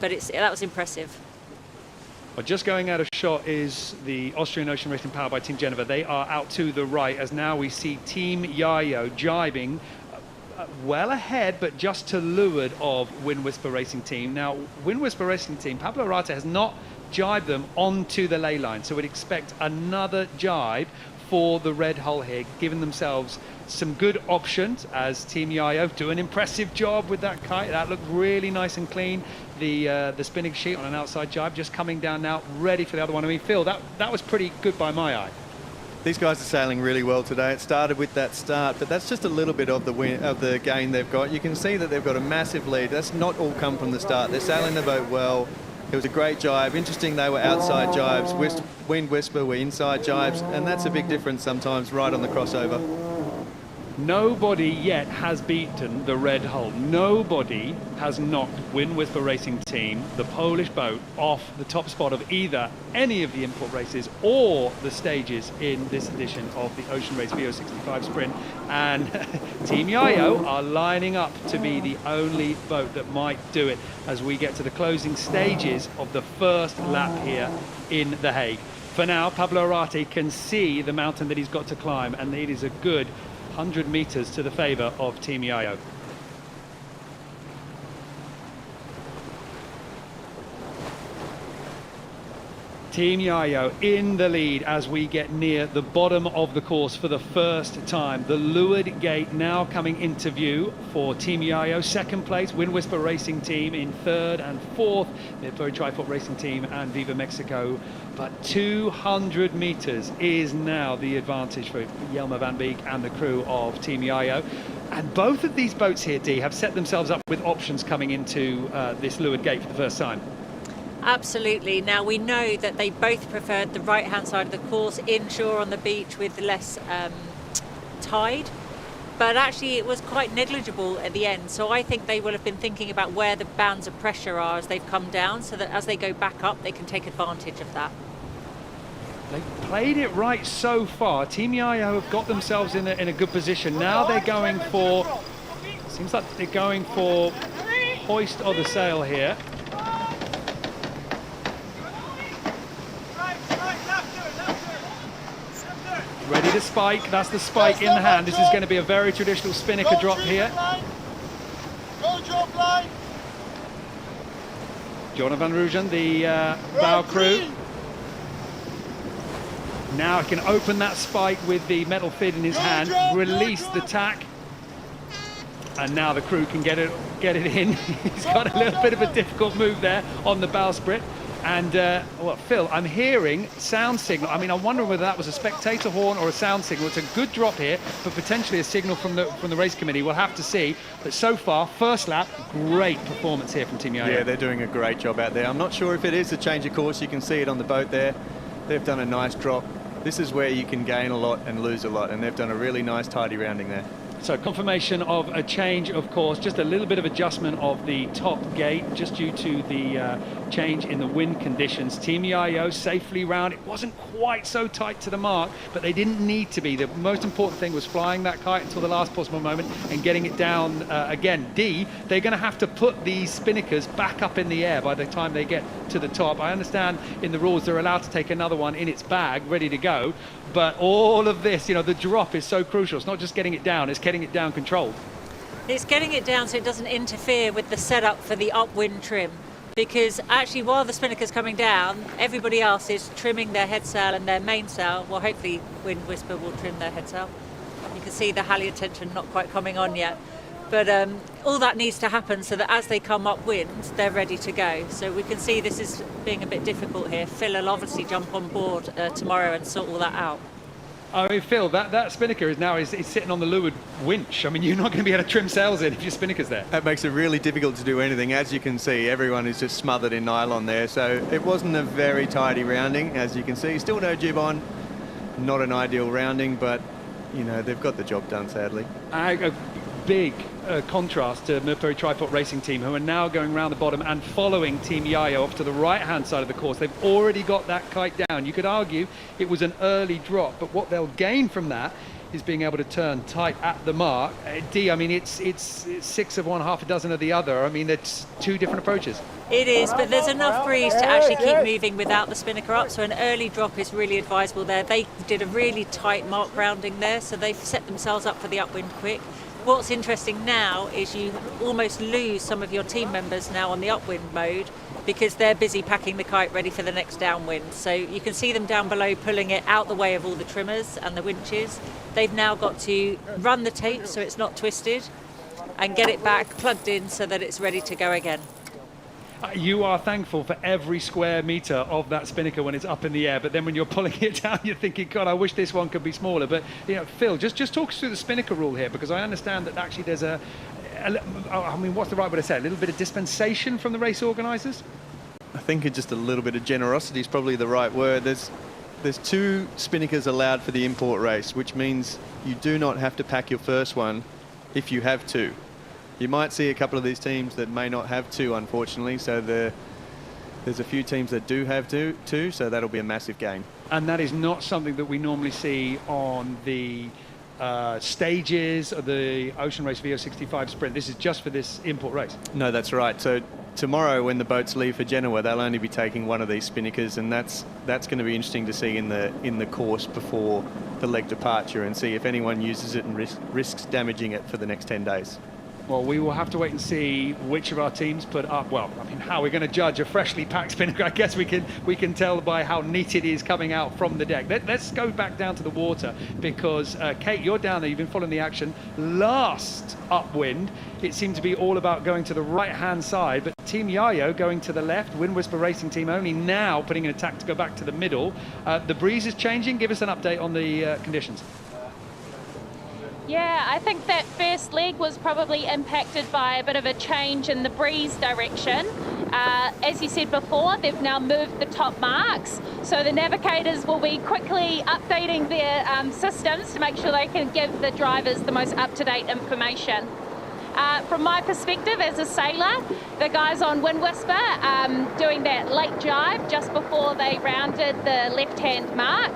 but that was impressive. Well, just going out of shot is the Austrian Ocean Racing powered by Team Geneva. They are out to the right, as now we see Team Yayo jibing well ahead, but just to leeward of Wind Whisper Racing Team. Now, Wind Whisper Racing Team, Pablo Arata has not jibed them onto the ley line, so we'd expect another jibe for the red hull here, giving themselves some good options as Team Yayo do an impressive job with that kite. That looked really nice and clean. The spinning sheet on an outside jibe just coming down now, ready for the other one. I mean, Phil, that was pretty good by my eye. These guys are sailing really well today. It started with that start, but that's just a little bit of the gain they've got. You can see that they've got a massive lead. That's not all come from the start. They're sailing the boat well. It was a great jibe. Interesting, they were outside jibes. Wind Whisper were inside jibes, and that's a big difference sometimes right on the crossover. Nobody yet has beaten the Red Hull. Nobody has knocked Wind Whisper Racing Team, the Polish boat, off the top spot of either any of the import races or the stages in this edition of the Ocean Race VO65 Sprint. And Team Yayo are lining up to be the only boat that might do it as we get to the closing stages of the first lap here in The Hague. For now, Pablo Arate can see the mountain that he's got to climb, and it is a good 100 meters to the favor of Team Yayo. Team Yayo in the lead as we get near the bottom of the course for the first time. The leeward gate now coming into view for Team Yayo. Second place, Wind Whisper Racing Team in third, and fourth, Midbury Tripod Racing Team and Viva Mexico. But 200 meters is now the advantage for Jelmer van Beek and the crew of Team Yayo. And both of these boats here, Dee, have set themselves up with options coming into this leeward gate for the first time. Absolutely. Now we know that they both preferred the right-hand side of the course, inshore on the beach with less tide, but actually it was quite negligible at the end. So I think they will have been thinking about where the bands of pressure are as they've come down, so that as they go back up, they can take advantage of that. They've played it right so far. Team Yayo have got themselves in a good position. Now they're going for, seems like they're going for hoist of the sail here. Ready to spike, that's the spike in the hand. This is going to be a very traditional spinnaker drop here. Go drop line. Jonah van Rooyen, the bow crew. Now he can open that spike with the metal fin in his hand, release the tack, and now the crew can get it in. He's got a little bit of a difficult move there on the bowsprit. And, well, Phil, I'm hearing sound signal. I mean, I'm wondering whether that was a spectator horn or a sound signal. It's a good drop here, but potentially a signal from the race committee. We'll have to see. But so far, first lap, great performance here from Team Yayo. Yeah, they're doing a great job out there. I'm not sure if it is a change of course. You can see it on the boat there. They've done a nice drop. This is where you can gain a lot and lose a lot, and they've done a really nice tidy rounding there. So confirmation of a change of course, just a little bit of adjustment of the top gate just due to the change in the wind conditions. Team Yayo safely round. It wasn't quite so tight to the mark, but they didn't need to be. The most important thing was flying that kite until the last possible moment and getting it down again. D, they're going to have to put these spinnakers back up in the air by the time they get to the top. I understand in the rules they're allowed to take another one in its bag ready to go, but all of this, you know, the drop is so crucial. It's not just getting it down, it's getting it down controlled. It's getting it down so it doesn't interfere with the setup for the upwind trim, because actually while the spinnaker's coming down, everybody else is trimming their head sail and their mainsail. Well, hopefully Wind Whisper will trim their head sail. You can see the halyard tension not quite coming on yet, but all that needs to happen so that as they come upwind, they're ready to go. So we can see this is being a bit difficult here. Phil will obviously jump on board tomorrow and sort all that out. I mean, Phil, that spinnaker is sitting on the leeward winch. I mean, you're not going to be able to trim sails in if your spinnaker's there. That makes it really difficult to do anything. As you can see, everyone is just smothered in nylon there. So it wasn't a very tidy rounding, as you can see. Still no jib on. Not an ideal rounding, but, you know, they've got the job done, sadly. A big contrast to Midbury Tripod Racing Team, who are now going around the bottom and following Team Yayo off to the right-hand side of the course. They've already got that kite down. You could argue it was an early drop, but what they'll gain from that is being able to turn tight at the mark. D, I mean, it's 6 of one, half a dozen of the other. I mean, it's two different approaches. It is, but there's enough breeze to actually keep moving without the spinnaker up, so an early drop is really advisable there. They did a really tight mark rounding there, so they've set themselves up for the upwind quick. What's interesting now is you almost lose some of your team members now on the upwind mode because they're busy packing the kite ready for the next downwind. So you can see them down below pulling it out the way of all the trimmers and the winches. They've now got to run the tape so it's not twisted and get it back plugged in so that it's ready to go again. You are thankful for every square metre of that spinnaker when it's up in the air, but then when you're pulling it down, you're thinking, God, I wish this one could be smaller. But, you know, Phil, just talk us through the spinnaker rule here, because I understand that actually there's I mean, what's the right way to say it? A little bit of dispensation from the race organisers? I think just a little bit of generosity is probably the right word. there's 2 spinnakers allowed for the import race, which means you do not have to pack your first one if you have 2. You might see a couple of these teams that may not have 2, unfortunately, so there's a few teams that do have two, so that'll be a massive gain. And that is not something that we normally see on the stages of the Ocean Race VO65 sprint. This is just for this import race. No, that's right. So tomorrow when the boats leave for Genoa, they'll only be taking one of these spinnakers, and that's going to be interesting to see in the course before the leg departure, and see if anyone uses it and risks damaging it for the next 10 days. Well, we will have to wait and see which of our teams put up. Well, I mean, how we're going to judge a freshly packed spinnaker, I guess we can tell by how neat it is coming out from the deck. Let's go back down to the water, because Kate, you're down there. You've been following the action. Last upwind, it seemed to be all about going to the right-hand side, but Team Yayo going to the left. Wind Whisper Racing Team only now putting an attack to go back to the middle. The breeze is changing. Give us an update on the conditions. Yeah, I think that first leg was probably impacted by a bit of a change in the breeze direction. As you said before, they've now moved the top marks, so the navigators will be quickly updating their systems to make sure they can give the drivers the most up-to-date information. From my perspective as a sailor, the guys on Wind Whisper doing that late jibe just before they rounded the left-hand mark,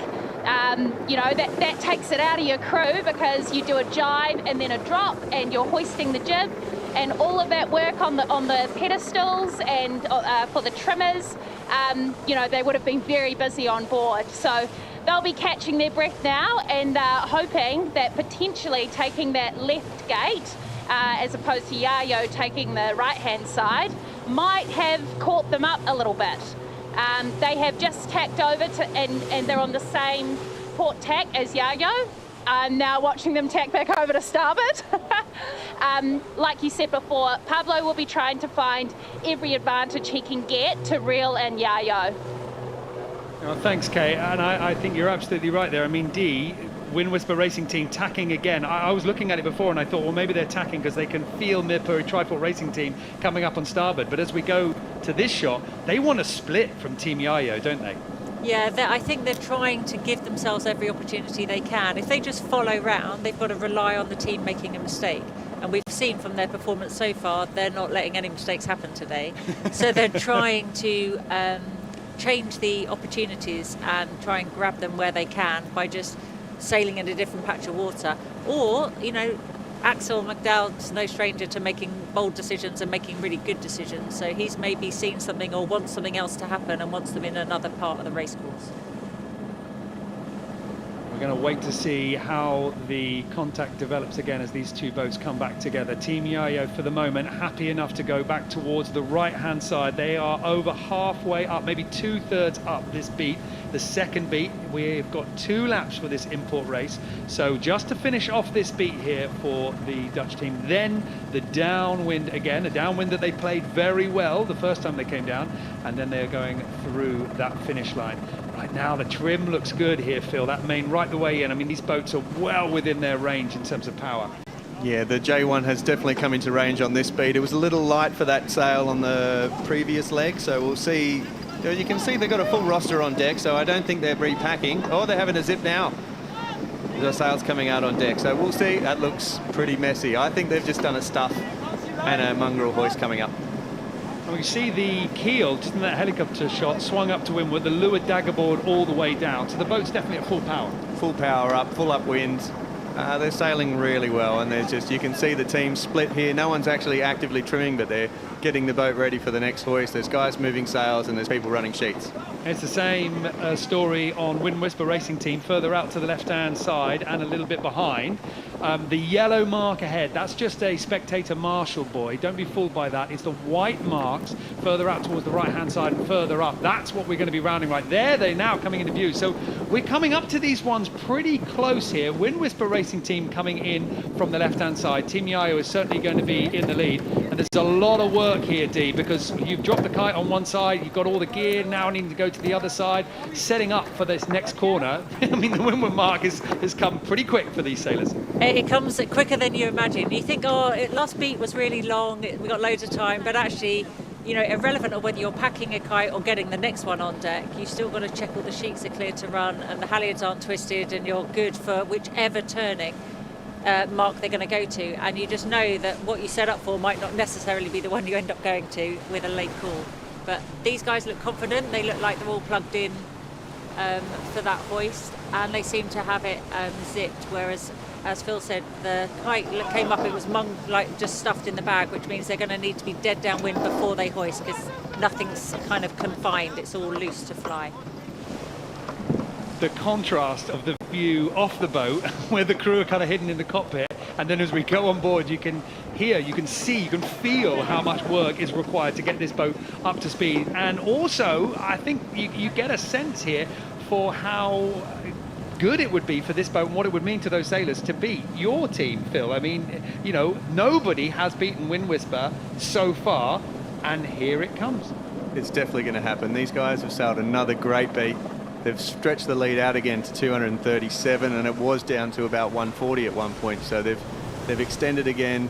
you know, that takes it out of your crew, because you do a jibe and then a drop and you're hoisting the jib, and all of that work on the pedestals and for the trimmers, you know, they would have been very busy on board. So they'll be catching their breath now and hoping that potentially taking that left gate as opposed to Yayo taking the right-hand side might have caught them up a little bit. They have just tacked over to, and they're on the same port tack as Yayo. I'm now watching them tack back over to starboard. Like you said before, Pablo will be trying to find every advantage he can get to reel in Yayo. Well, thanks, Kay, and I think you're absolutely right there. I mean, Wind Whisper Racing Team tacking again. I was looking at it before and I thought, well, maybe they're tacking because they can feel Mirpuri Triport Racing Team coming up on starboard. But as we go to this shot, they want to split from Team Yayo, don't they? Yeah, I think they're trying to give themselves every opportunity they can. If they just follow round, they've got to rely on the team making a mistake. And we've seen from their performance so far, they're not letting any mistakes happen today. So they're trying to change the opportunities and try and grab them where they can by just sailing in a different patch of water. Or, you know, Axel McDowell's no stranger to making bold decisions and making really good decisions, so he's maybe seen something or wants something else to happen and wants them in another part of the race course. We're going to wait to see how the contact develops again as these two boats come back together. Team Yayo, for the moment, happy enough to go back towards the right-hand side. They are over halfway up, maybe 2/3 up this beat. The second beat, we've got 2 laps for this import race. So just to finish off this beat here for the Dutch team, then the downwind again, a downwind that they played very well the first time they came down, and then they're going through that finish line. Right now, the trim looks good here, Phil. That main right the way in. I mean, these boats are well within their range in terms of power. Yeah, the J1 has definitely come into range on this speed. It was a little light for that sail on the previous leg, so we'll see. You can see they've got a full roster on deck, so I don't think they're repacking. Oh, they're having a zip now. The sail's coming out on deck, so we'll see. That looks pretty messy. I think they've just done a stuff and a mongrel hoist coming up. And we see the keel, just in that helicopter shot, swung up to windward, the leeward daggerboard all the way down. So the boat's definitely at full power. Full power up, full upwind. They're sailing really well, and there's just, you can see the team split here. No one's actually actively trimming, but they're getting the boat ready for the next hoist. There's guys moving sails and there's people running sheets. It's the same story on Wind Whisper Racing Team, further out to the left-hand side and a little bit behind. The yellow mark ahead, that's just a spectator marshal buoy. Don't be fooled by that. It's the white marks further out towards the right-hand side and further up. That's what we're going to be rounding right there. They're now coming into view. So we're coming up to these ones pretty close here. Wind Whisper Racing Team coming in from the left-hand side. Team Yayo is certainly going to be in the lead. And there's a lot of work here, Dee, because you've dropped the kite on one side, you've got all the gear, now needing to go to the other side, setting up for this next corner. I mean, the windward mark has come pretty quick for these sailors. It comes quicker than you imagine. You think, oh, last beat was really long, we got loads of time, but actually you know, irrelevant of whether you're packing a kite or getting the next one on deck, you still got to check all the sheets are clear to run and the halyards aren't twisted and you're good for whichever turning mark they're going to go to. And you just know that what you set up for might not necessarily be the one you end up going to with a late call. But these guys look confident. They look like they're all plugged in for that hoist, and they seem to have it zipped, whereas, as Phil said, the kite came up, it was just stuffed in the bag, which means they're going to need to be dead downwind before they hoist, because nothing's kind of confined, it's all loose to fly. The contrast of the view off the boat, where the crew are kind of hidden in the cockpit, and then as we go on board, you can hear, you can see, you can feel how much work is required to get this boat up to speed. And also, I think you get a sense here for how good it would be for this boat and what it would mean to those sailors to beat your team, Phil. I mean, you know, nobody has beaten Wind Whisper so far, and here it comes. It's definitely going to happen. These guys have sailed another great beat. They've stretched the lead out again to 237, and it was down to about 140 at one point, so they've extended again.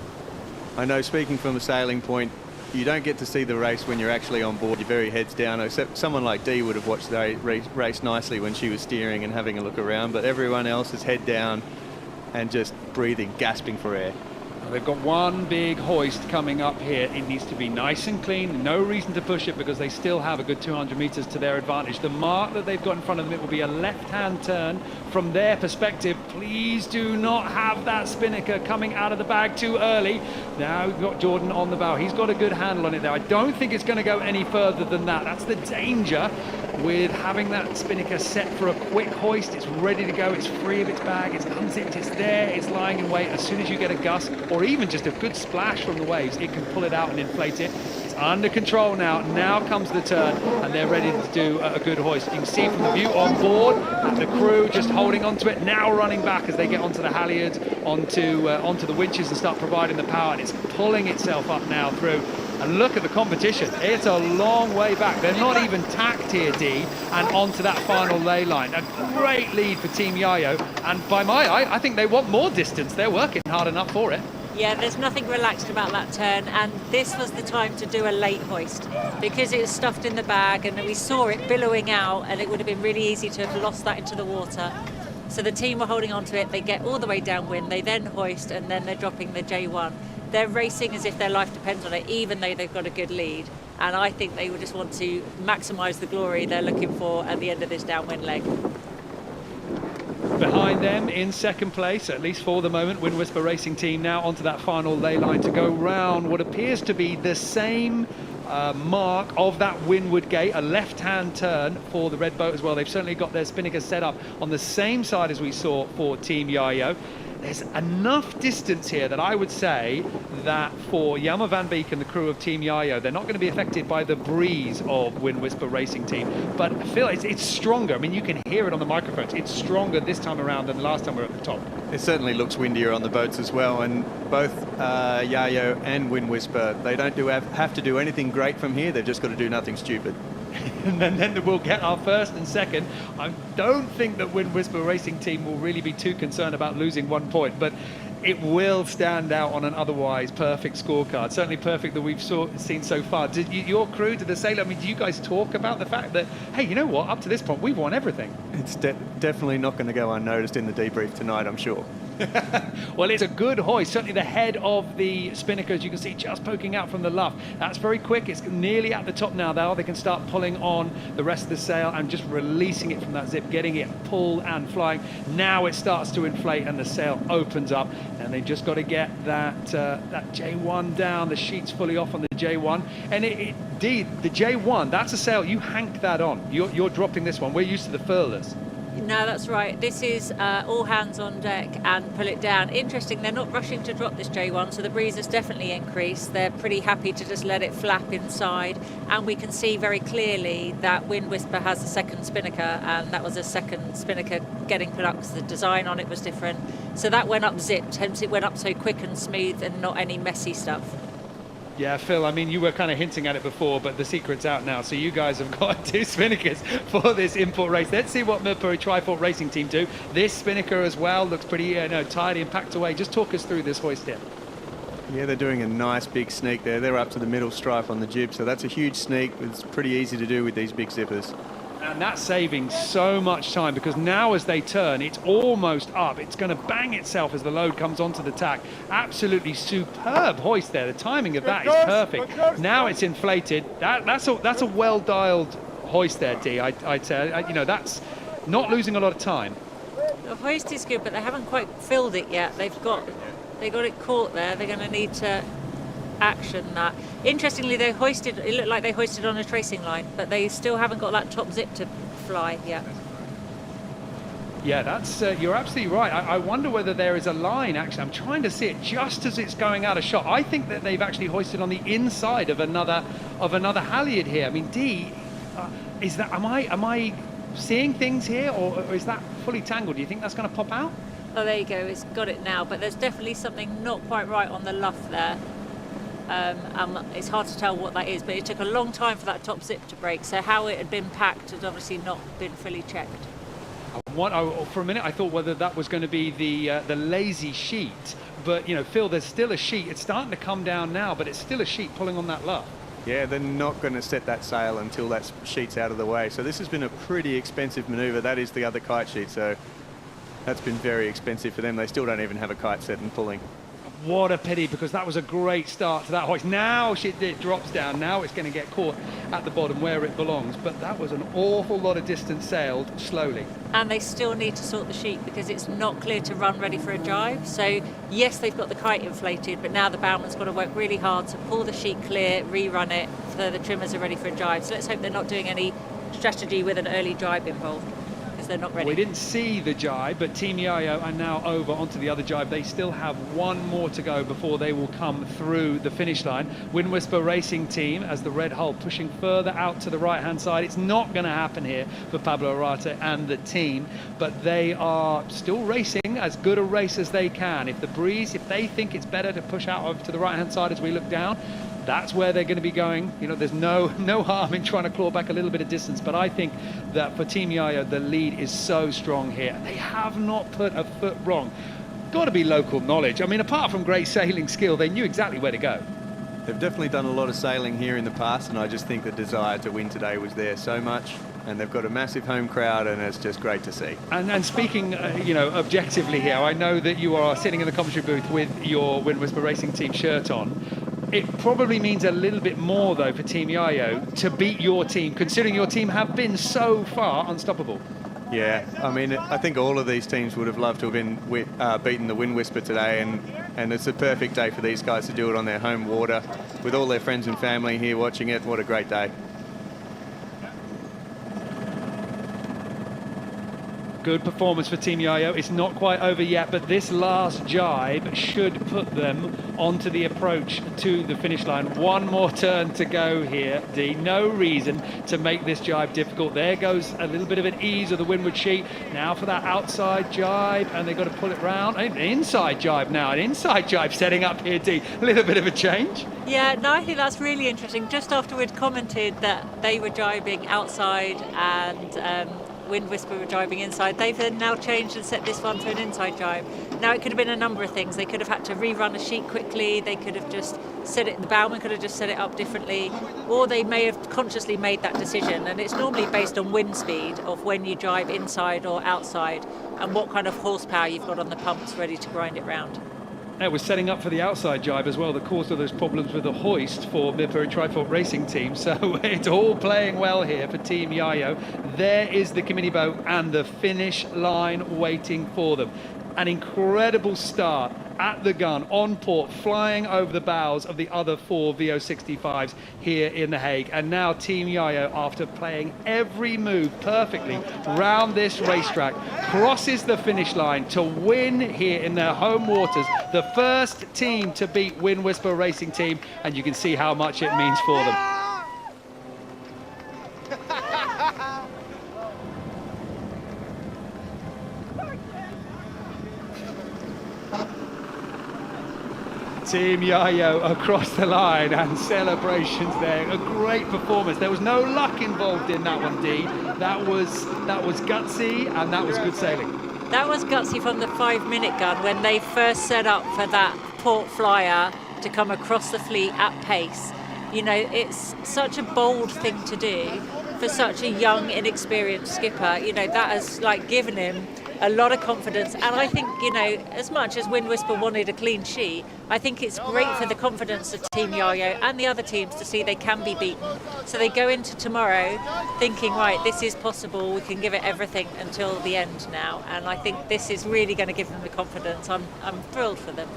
I know, speaking from a sailing point, you don't get to see the race when you're actually on board. You're very heads down, except someone like Dee would have watched the race nicely when she was steering and having a look around, but everyone else is head down and just breathing, gasping for air. They've got one big hoist coming up here. It needs to be nice and clean. No reason to push it because they still have a good 200 meters to their advantage. The mark that they've got in front of them, it will be a left-hand turn. From their perspective, please do not have that spinnaker coming out of the bag too early. Now we've got Jordan on the bow. He's got a good handle on it there. I don't think it's going to go any further than that. That's the danger with having that spinnaker set for a quick hoist. It's ready to go. It's free of its bag. It's unzipped. It's there. It's lying in wait. As soon as you get a gust or even just a good splash from the waves, it can pull it out and inflate it. It's under control now. Now comes the turn, and they're ready to do a good hoist. You can see from the view on board, the crew just holding onto it, now running back as they get onto the halyards, onto the winches and start providing the power, and it's pulling itself up now through. And look at the competition. It's a long way back. They're not even tacked here, Dee, and onto that final lay line. A great lead for Team Yayo, and by my eye, I think they want more distance. They're working hard enough for it. Yeah, there's nothing relaxed about that turn, and this was the time to do a late hoist because it was stuffed in the bag and we saw it billowing out, and it would have been really easy to have lost that into the water. So the team were holding on to it. They get all the way downwind, they then hoist, and then they're dropping the J1. They're racing as if their life depends on it, even though they've got a good lead. And I think they would just want to maximise the glory they're looking for at the end of this downwind leg. Behind them in second place, at least for the moment, Wind Whisper Racing Team now onto that final lay line to go round what appears to be the same mark of that windward gate, a left-hand turn for the red boat as well. They've certainly got their spinnaker set up on the same side as we saw for Team Yayo. There's enough distance here that I would say that for Jelmer van Beek and the crew of Team Yayo, they're not going to be affected by the breeze of Wind Whisper Racing Team. But Phil, it's stronger. I mean, you can hear it on the microphones. It's stronger this time around than the last time we were at the top. It certainly looks windier on the boats as well, and both Yayo and Wind Whisper, they don't have to do anything great from here. They've just got to do nothing stupid. And then we'll get our first and second. I don't think that Wind Whisper Racing Team will really be too concerned about losing 1 point, but it will stand out on an otherwise perfect scorecard. Certainly perfect that we've seen so far. Did your crew, did the sailor, I mean, do you guys talk about the fact that, hey, you know what, up to this point, we've won everything? It's definitely not going to go unnoticed in the debrief tonight, I'm sure. Well, it's a good hoist. Certainly the head of the spinnaker, as you can see, just poking out from the luff. That's very quick. It's nearly at the top now, though. They can start pulling on the rest of the sail and just releasing it from that zip, getting it pulled and flying. Now it starts to inflate and the sail opens up, and they just got to get that J1 down. The sheet's fully off on the J1, and indeed the J1, that's a sail. You hank that on. You're dropping this one. We're used to the furlers. No, that's right. This is all hands on deck and pull it down. Interesting, they're not rushing to drop this J1, so the breeze has definitely increased. They're pretty happy to just let it flap inside, and we can see very clearly that Wind Whisper has a second spinnaker, and that was a second spinnaker getting put up because the design on it was different. So that went up zipped, hence it went up so quick and smooth and not any messy stuff. Yeah, Phil, I mean, you were kind of hinting at it before, but the secret's out now. So you guys have got 2 spinnakers for this import race. Let's see what Mercury Triport Racing Team do. This spinnaker as well looks pretty tidy and packed away. Just talk us through this hoist here. Yeah, they're doing a nice big sneak there. They're up to the middle stripe on the jib, so that's a huge sneak. It's pretty easy to do with these big zippers. And that's saving so much time, because now as they turn, it's almost up. It's going to bang itself as the load comes onto the tack. Absolutely superb hoist there. The timing of that is perfect. Now it's inflated. That's a well-dialed hoist there, Dee. I'd say, you know, that's not losing a lot of time. The hoist is good, but they haven't quite filled it yet. They got it caught there. They're going to need to action that. Interestingly, they hoisted. It looked like they hoisted on a tracing line, but they still haven't got that top zip to fly yet. Yeah, that's you're absolutely right. I wonder whether there is a line. Actually, I'm trying to see it just as it's going out of shot. I think that they've actually hoisted on the inside of another halyard here. I mean, Dee, is that? Am I seeing things here, or is that fully tangled? Do you think that's going to pop out? Oh, there you go. It's got it now, but there's definitely something not quite right on the luff there. It's hard to tell what that is, but it took a long time for that top zip to break, so how it had been packed had obviously not been fully checked. For a minute I thought whether that was going to be the lazy sheet, but you know, Phil, there's still a sheet. It's starting to come down now, but it's still a sheet pulling on that luff. Yeah, they're not going to set that sail until that sheet's out of the way. So this has been a pretty expensive manoeuvre. That is the other kite sheet, so that's been very expensive for them. They still don't even have a kite set and pulling. What a pity, because that was a great start to that hoist. Now it drops down. Now it's going to get caught at the bottom where it belongs. But that was an awful lot of distance sailed slowly. And they still need to sort the sheet because it's not clear to run ready for a jibe. So yes, they've got the kite inflated, but now the bowman's got to work really hard to pull the sheet clear, rerun it, so the trimmers are ready for a jibe. So let's hope they're not doing any strategy with an early jibe involved. They're not ready. We didn't see the jibe, but Team Yayo are now over onto the other jibe. They still have one more to go before they will come through the finish line. Wind Whisper Racing Team as the red hull pushing further out to the right hand side. It's not going to happen here for Pablo Arate and the team, but they are still racing as good a race as they can. If they think it's better to push out over to the right hand side as we look down, that's where they're going to be going. You know, there's no harm in trying to claw back a little bit of distance, but I think that for Team Yayo, the lead is so strong here. They have not put a foot wrong. Got to be local knowledge. I mean, apart from great sailing skill, they knew exactly where to go. They've definitely done a lot of sailing here in the past, and I just think the desire to win today was there so much. And they've got a massive home crowd, and it's just great to see. And speaking, you know, objectively here, I know that you are sitting in the commentary booth with your Wind Whisper Racing Team shirt on. It probably means a little bit more, though, for Team Yayo to beat your team, considering your team have been so far unstoppable. Yeah, I mean, I think all of these teams would have loved to have been beaten the Wind Whisper today, and it's a perfect day for these guys to do it on their home water with all their friends and family here watching it. What a great day. Good performance for Team Yayo. It's not quite over yet, but this last jibe should put them onto the approach to the finish line. One more turn to go here, Dee. No reason to make this jibe difficult. There goes a little bit of an ease of the windward sheet. Now for that outside jibe, and they've got to pull it round. An inside jibe now. An inside jibe setting up here, Dee. A little bit of a change. Yeah, no, I think that's really interesting. Just after we'd commented that they were jibing outside and Wind Whisper were jibing inside, they've then now changed and set this one to an inside jibe. Now it could have been a number of things. They could have had to rerun a sheet quickly, they could have just set it, the bowman could have just set it up differently, or they may have consciously made that decision, and it's normally based on wind speed of when you jibe inside or outside and what kind of horsepower you've got on the pumps ready to grind it round. It was setting up for the outside jibe as well that caused all those problems with the hoist for the Trifort Racing Team. So it's all playing well here for Team Yayo. There is the committee boat and the finish line waiting for them. An incredible start at the gun, on port, flying over the bows of the other four VO65s here in The Hague. And now Team Yayo, after playing every move perfectly round this racetrack, crosses the finish line to win here in their home waters. The first team to beat Wind Whisper Racing Team, and you can see how much it means for them. Team Yayo across the line and celebrations there. A great performance. There was no luck involved in that one, Dee. That was gutsy and that was good sailing. That was gutsy from the 5-minute gun when they first set up for that port flyer to come across the fleet at pace. You know, it's such a bold thing to do for such a young, inexperienced skipper. You know, that has like given him a lot of confidence. And I think, you know, as much as Wind Whisper wanted a clean sheet, I think it's great for the confidence of Team Yayo and the other teams to see they can be beaten. So they go into tomorrow thinking, right, this is possible, we can give it everything until the end now. And I think this is really going to give them the confidence. I'm thrilled for them.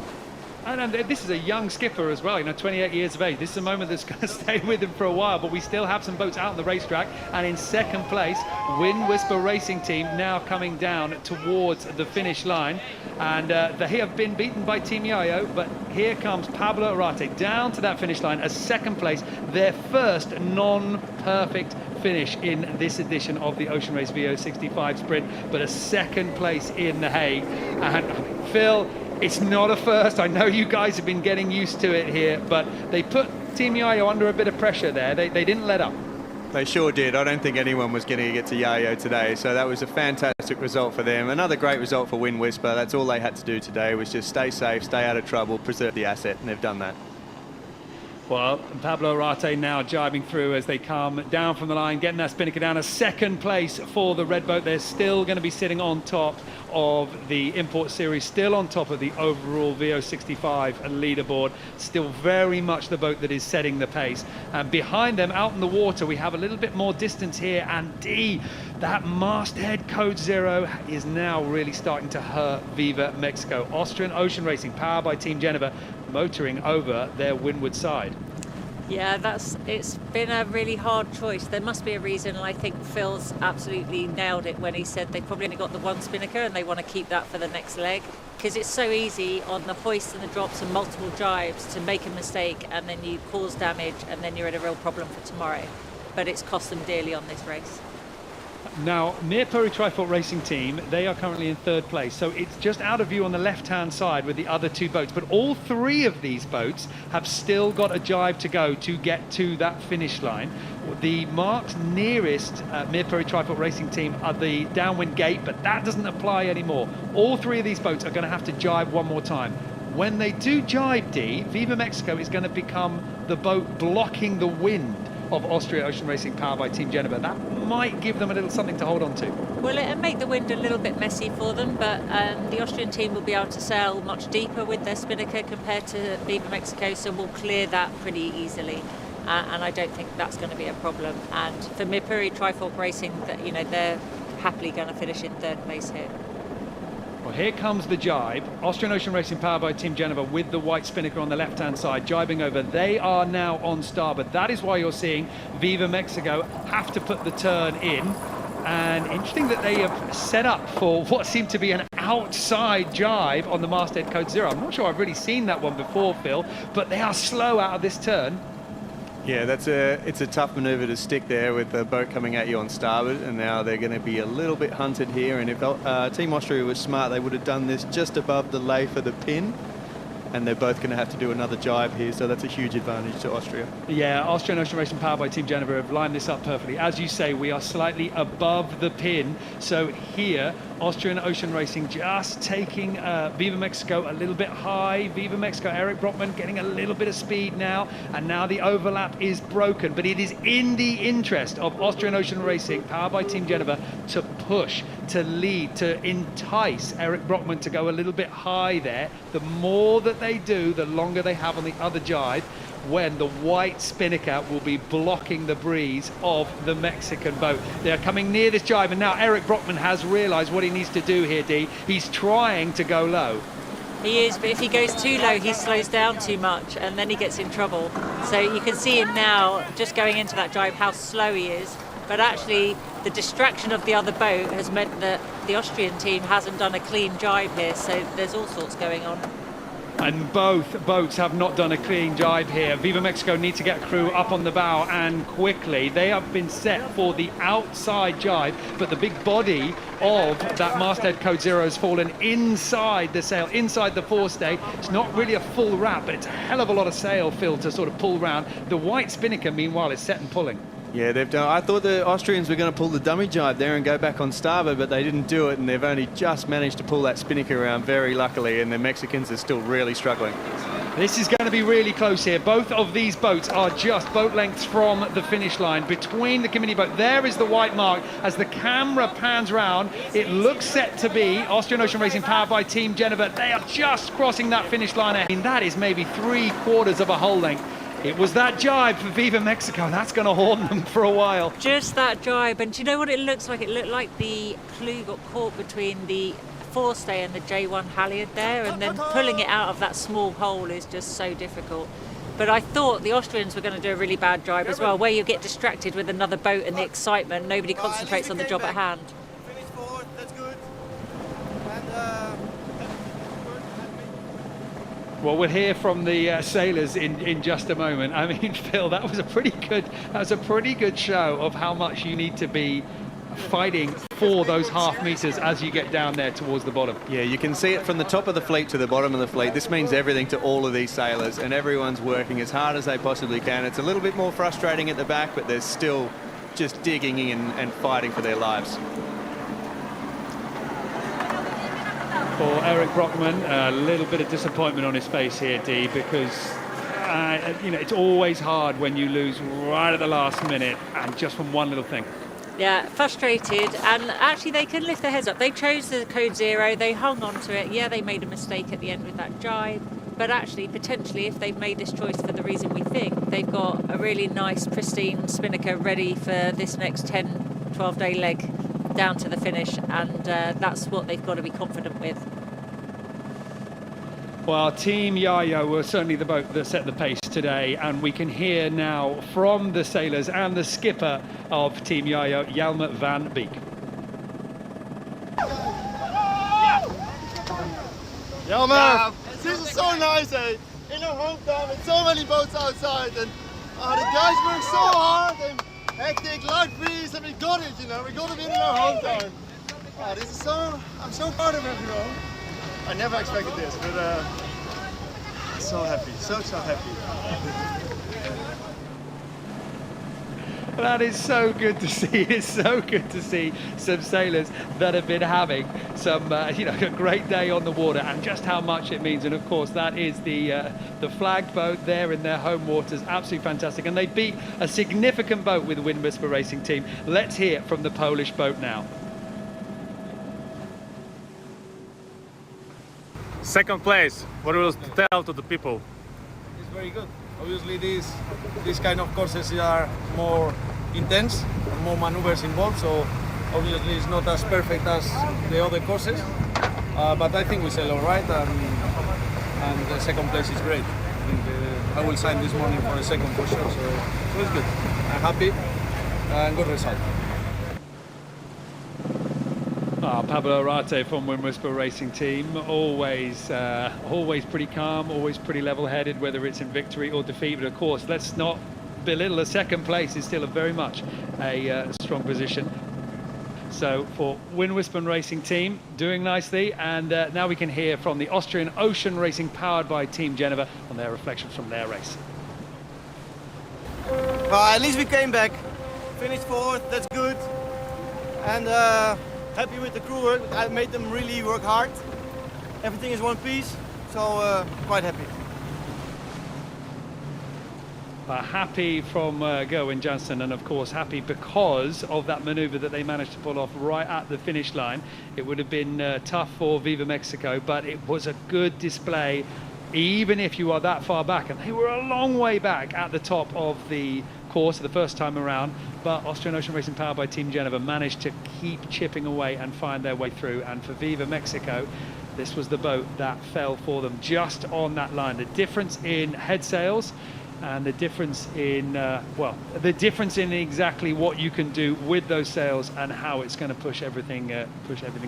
And this is a young skipper as well, you know, 28 years of age. This is a moment that's going to stay with him for a while, but we still have some boats out on the racetrack. And in second place, Wind Whisper Racing Team now coming down towards the finish line. And they have been beaten by Team Yayo, but here comes Pablo Arate down to that finish line as second place, their first non-perfect finish in this edition of the Ocean Race VO65 Sprint, but a second place in The Hague. And Phil, it's not a first. I know you guys have been getting used to it here, but they put Team Yayo under a bit of pressure there. They didn't let up. They sure did. I don't think anyone was going to get to Yayo today, so that was a fantastic result for them. Another great result for Wind Whisper. That's all they had to do today, was just stay safe, stay out of trouble, preserve the asset, and they've done that. Well, Pablo Arate now jibing through as they come down from the line, getting that spinnaker down. A second place for the red boat. They're still going to be sitting on top of the import series, still on top of the overall VO65 leaderboard. Still very much the boat that is setting the pace. And behind them, out in the water, we have a little bit more distance here. And D, that masthead Code Zero is now really starting to hurt Viva Mexico. Austrian Ocean Racing, powered by Team Geneva, motoring over their windward side. Yeah, it's been a really hard choice. There must be a reason, and I think Phil's absolutely nailed it when he said they probably only got the one spinnaker and they want to keep that for the next leg, because it's so easy on the hoists and the drops and multiple drives to make a mistake and then you cause damage and then you're in a real problem for tomorrow. But it's cost them dearly on this race. Now, Mirpuri Trifault Racing Team, they are currently in third place, so it's just out of view on the left-hand side with the other two boats, but all three of these boats have still got a jibe to go to get to that finish line. The marks nearest Mirpuri Trifault Racing Team are the downwind gate, but that doesn't apply anymore. All three of these boats are going to have to jibe one more time. When they do jibe, D, Viva Mexico is going to become the boat blocking the wind of Austria Ocean Racing, powered by Team Geneva. That might give them a little something to hold on to. Well, it'll make the wind a little bit messy for them, but the Austrian team will be able to sail much deeper with their spinnaker compared to Viva Mexico, so we'll clear that pretty easily. And I don't think that's going to be a problem. And for Mirpuri Trifault Racing, you know, they're happily going to finish in third place here. Well, here comes the jibe. Austrian Ocean Racing, powered by Team Geneva, with the white spinnaker on the left-hand side, jibing over. They are now on starboard. That is why you're seeing Viva Mexico have to put the turn in. And interesting that they have set up for what seemed to be an outside jibe on the masthead Code Zero. I'm not sure I've really seen that one before, Phil, but they are slow out of this turn. Yeah, it's a tough manoeuvre to stick there with the boat coming at you on starboard, and now they're going to be a little bit hunted here. And if Team Austria was smart, they would have done this just above the lay for the pin, and they're both going to have to do another jibe here, so that's a huge advantage to Austria. Yeah, Austrian Ocean Racing, powered by Team Geneva, have lined this up perfectly. As you say, we are slightly above the pin, so here Austrian Ocean Racing just taking Viva Mexico a little bit high. Viva Mexico, Eric Brockman getting a little bit of speed now, and now the overlap is broken, but it is in the interest of Austrian Ocean Racing, powered by Team Geneva, to push, to lead, to entice Eric Brockman to go a little bit high there. The more that they do, the longer they have on the other jibe, when the white spinnaker will be blocking the breeze of the Mexican boat. They're coming near this jibe, and now Eric Brockman has realised what he needs to do here, D. He's trying to go low. He is, but if he goes too low, he slows down too much, and then he gets in trouble. So you can see him now, just going into that jibe, how slow he is. But actually, the distraction of the other boat has meant that the Austrian team hasn't done a clean jibe here, so there's all sorts going on. And both boats have not done a clean jibe here. Viva Mexico need to get crew up on the bow, and quickly. They have been set for the outside jibe, but the big body of that masthead Code Zero has fallen inside the sail, inside the forestay. It's not really a full wrap, but it's a hell of a lot of sail, Phil, to sort of pull round. The white spinnaker, meanwhile, is set and pulling. Yeah, they've done. I thought the Austrians were going to pull the dummy jibe there and go back on starboard, but they didn't do it, and they've only just managed to pull that spinnaker around very luckily, and the Mexicans are still really struggling. This is going to be really close here. Both of these boats are just boat lengths from the finish line. Between the committee boat, there is the white mark. As the camera pans round, it looks set to be Austrian Ocean Racing powered by Team Geneva. They are just crossing that finish line. I mean, that is maybe 3/4 of a hull length. It was that jibe for Viva Mexico. That's going to haunt them for a while. Just that jibe. And do you know what it looks like? It looked like the clue got caught between the forestay and the J1 halyard there, and then pulling it out of that small hole is just so difficult. But I thought the Austrians were going to do a really bad jibe as well, where you get distracted with another boat and the excitement, nobody concentrates on the job at hand. Finish forward, that's good. Well, we'll hear from the sailors in just a moment. I mean, Phil, that was a pretty good show of how much you need to be fighting for those half meters as you get down there towards the bottom. Yeah, you can see it from the top of the fleet to the bottom of the fleet. This means everything to all of these sailors, and everyone's working as hard as they possibly can. It's a little bit more frustrating at the back, but they're still just digging in and fighting for their lives. For Eric Brockman, a little bit of disappointment on his face here, Dee, because you know, it's always hard when you lose right at the last minute and just from one little thing. Yeah, frustrated, and actually they can lift their heads up. They chose the code 0, they hung on to it. Yeah, they made a mistake at the end with that jibe, but actually, potentially, if they've made this choice for the reason we think, they've got a really nice, pristine spinnaker ready for this next 10, 12-day leg down to the finish, and that's what they've got to be confident with. Well, Team Yayo were certainly the boat that set the pace today, and we can hear now from the sailors and the skipper of Team Yayo, Jelmer van Beek. Jelmer, this is so nice, eh? In our hometown with so many boats outside, and the guys work so hard and hectic, light breeze, and we got it, you know, we got to win in our hometown. This is I'm so proud of everyone. I never expected this, but so happy, so happy. That is so good to see. It's so good to see some sailors that have been having some, you know, a great day on the water, and just how much it means. And of course, that is the flagged boat there in their home waters. Absolutely fantastic. And they beat a significant boat with the Wind Whisper Racing team. Let's hear from the Polish boat now. Second place, what will you tell to the people? It's very good. Obviously, these kind of courses are more intense, more maneuvers involved, so obviously it's not as perfect as the other courses. But I think we sail all right, and the second place is great. I think I will sign this morning for a second for sure, so it's good. I'm happy and good result. Pablo Arate from Wind Whisper Racing Team, always pretty calm, always pretty level-headed, whether it's in victory or defeat. But of course, let's not belittle a second place. Is still very much a strong position. So for Wind Whisper Racing Team, doing nicely. And now we can hear from the Austrian Ocean Racing powered by Team Geneva on their reflections from their race. At least we came back, finished fourth, that's good. And happy with the crew work. I made them really work hard. Everything is one piece, so quite happy. Happy from Gerwin Janssen, and of course happy because of that maneuver that they managed to pull off right at the finish line. It would have been tough for Viva Mexico, but it was a good display, even if you are that far back, and they were a long way back at the top of the course the first time around. But Austrian Ocean Racing powered by Team Geneva managed to keep chipping away and find their way through. And for Viva Mexico, this was the boat that fell for them just on that line. The difference in head sails and the difference in the difference in exactly what you can do with those sails and how it's going to push everything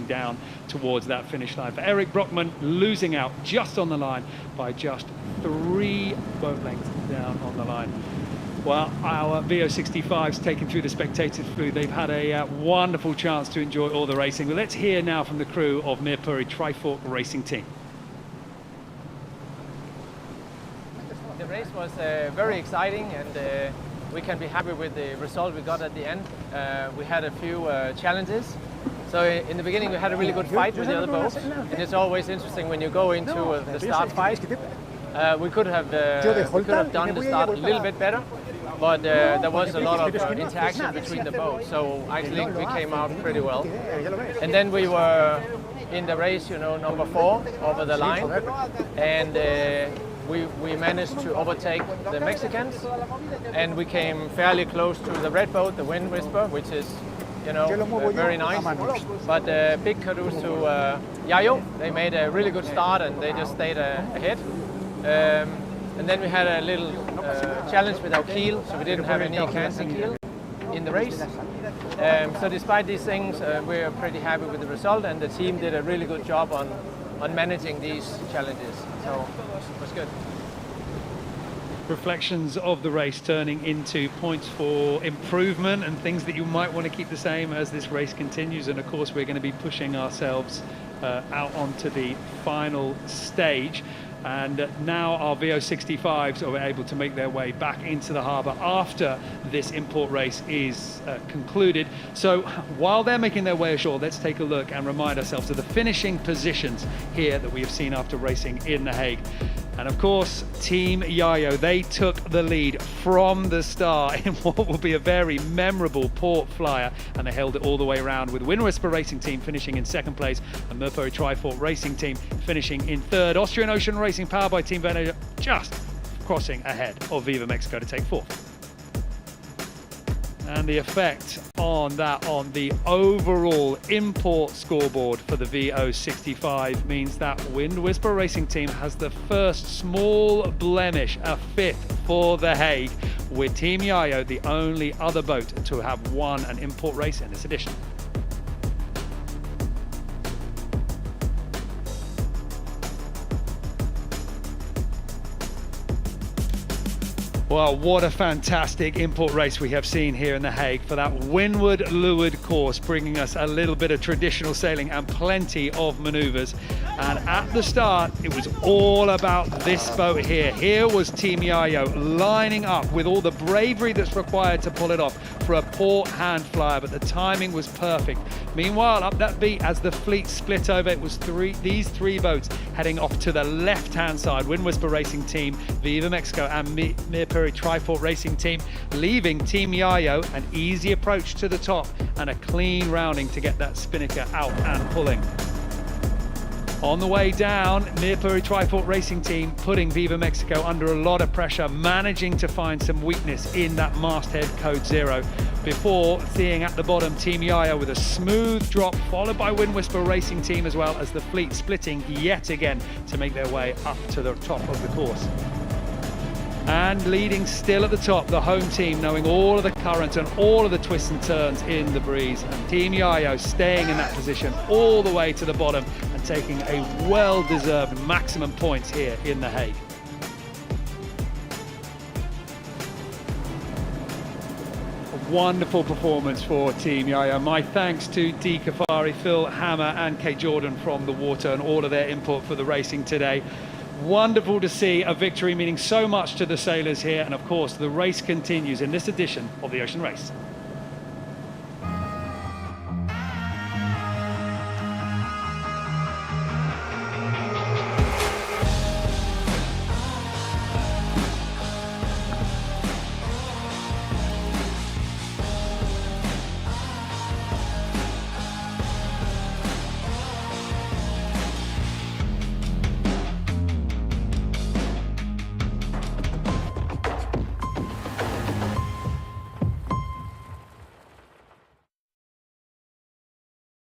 down towards that finish line. For Eric Brockman, losing out just on the line by just 3 boat lengths down on the line. Well, our VO65s taken through the spectators through. They've had a wonderful chance to enjoy all the racing. But let's hear now from the crew of Mirpuri Trifork Racing Team. The race was very exciting, and we can be happy with the result we got at the end. We had a few challenges. So in the beginning we had a really good fight with the other boats, and it's always interesting when you go into the start fight We could have done the start a little bit better, but there was a lot of interaction between the boats, so I think we came out pretty well. And then we were in the race, you know, number 4 over the line, and we managed to overtake the Mexicans, and we came fairly close to the red boat, the Wind Whisper, which is, you know, very nice. But big kudos to Yayo. They made a really good start and they just stayed ahead. And then we had a little challenge with our keel, so we didn't have any canting keel in the race. So despite these things, we're pretty happy with the result, and the team did a really good job on managing these challenges. So it was good. Reflections of the race turning into points for improvement and things that you might want to keep the same as this race continues. And of course, we're going to be pushing ourselves out onto the final stage. And now our VO65s are able to make their way back into the harbour after this import race is concluded. So while they're making their way ashore, let's take a look and remind ourselves of the finishing positions here that we have seen after racing in The Hague. And of course, Team Yayo, they took the lead from the start in what will be a very memorable port flyer, and they held it all the way around, with Wind Whisper Racing Team finishing in 2nd place and Mercury Trifort Racing Team finishing in 3rd. Austrian Ocean Racing, powered by Team Venetia, just crossing ahead of Viva Mexico to take 4th. And the effect on that on the overall import scoreboard for the VO65 means that Wind Whisper Racing Team has the first small blemish, a 5th for The Hague, with Team Yayo the only other boat to have won an import race in this edition. Well, what a fantastic import race we have seen here in The Hague for that windward leeward course, bringing us a little bit of traditional sailing and plenty of manoeuvres. And at the start, it was all about this boat here. Here was Team Yayo lining up with all the bravery that's required to pull it off for a port hand flyer, but the timing was perfect. Meanwhile, up that beat, as the fleet split over, it was these three boats heading off to the left-hand side. Wind Whisper Racing Team, Viva Mexico and Mercury Trifort Racing Team, leaving Team Yayo an easy approach to the top and a clean rounding to get that spinnaker out and pulling. On the way down, Mercury Trifort Racing Team putting Viva Mexico under a lot of pressure, managing to find some weakness in that masthead code 0, before seeing at the bottom Team Yayo with a smooth drop, followed by Wind Whisper Racing Team, as well as the fleet splitting yet again to make their way up to the top of the course. And leading still at the top, the home team, knowing all of the current and all of the twists and turns in the breeze. And Team Yayo staying in that position all the way to the bottom and taking a well-deserved maximum points here in The Hague. A wonderful performance for Team Yayo. My thanks to Dee Kafari, Phil Hammer and Kate Jordan from the water and all of their input for the racing today. Wonderful to see a victory meaning so much to the sailors here, and of course the race continues in this edition of the Ocean Race.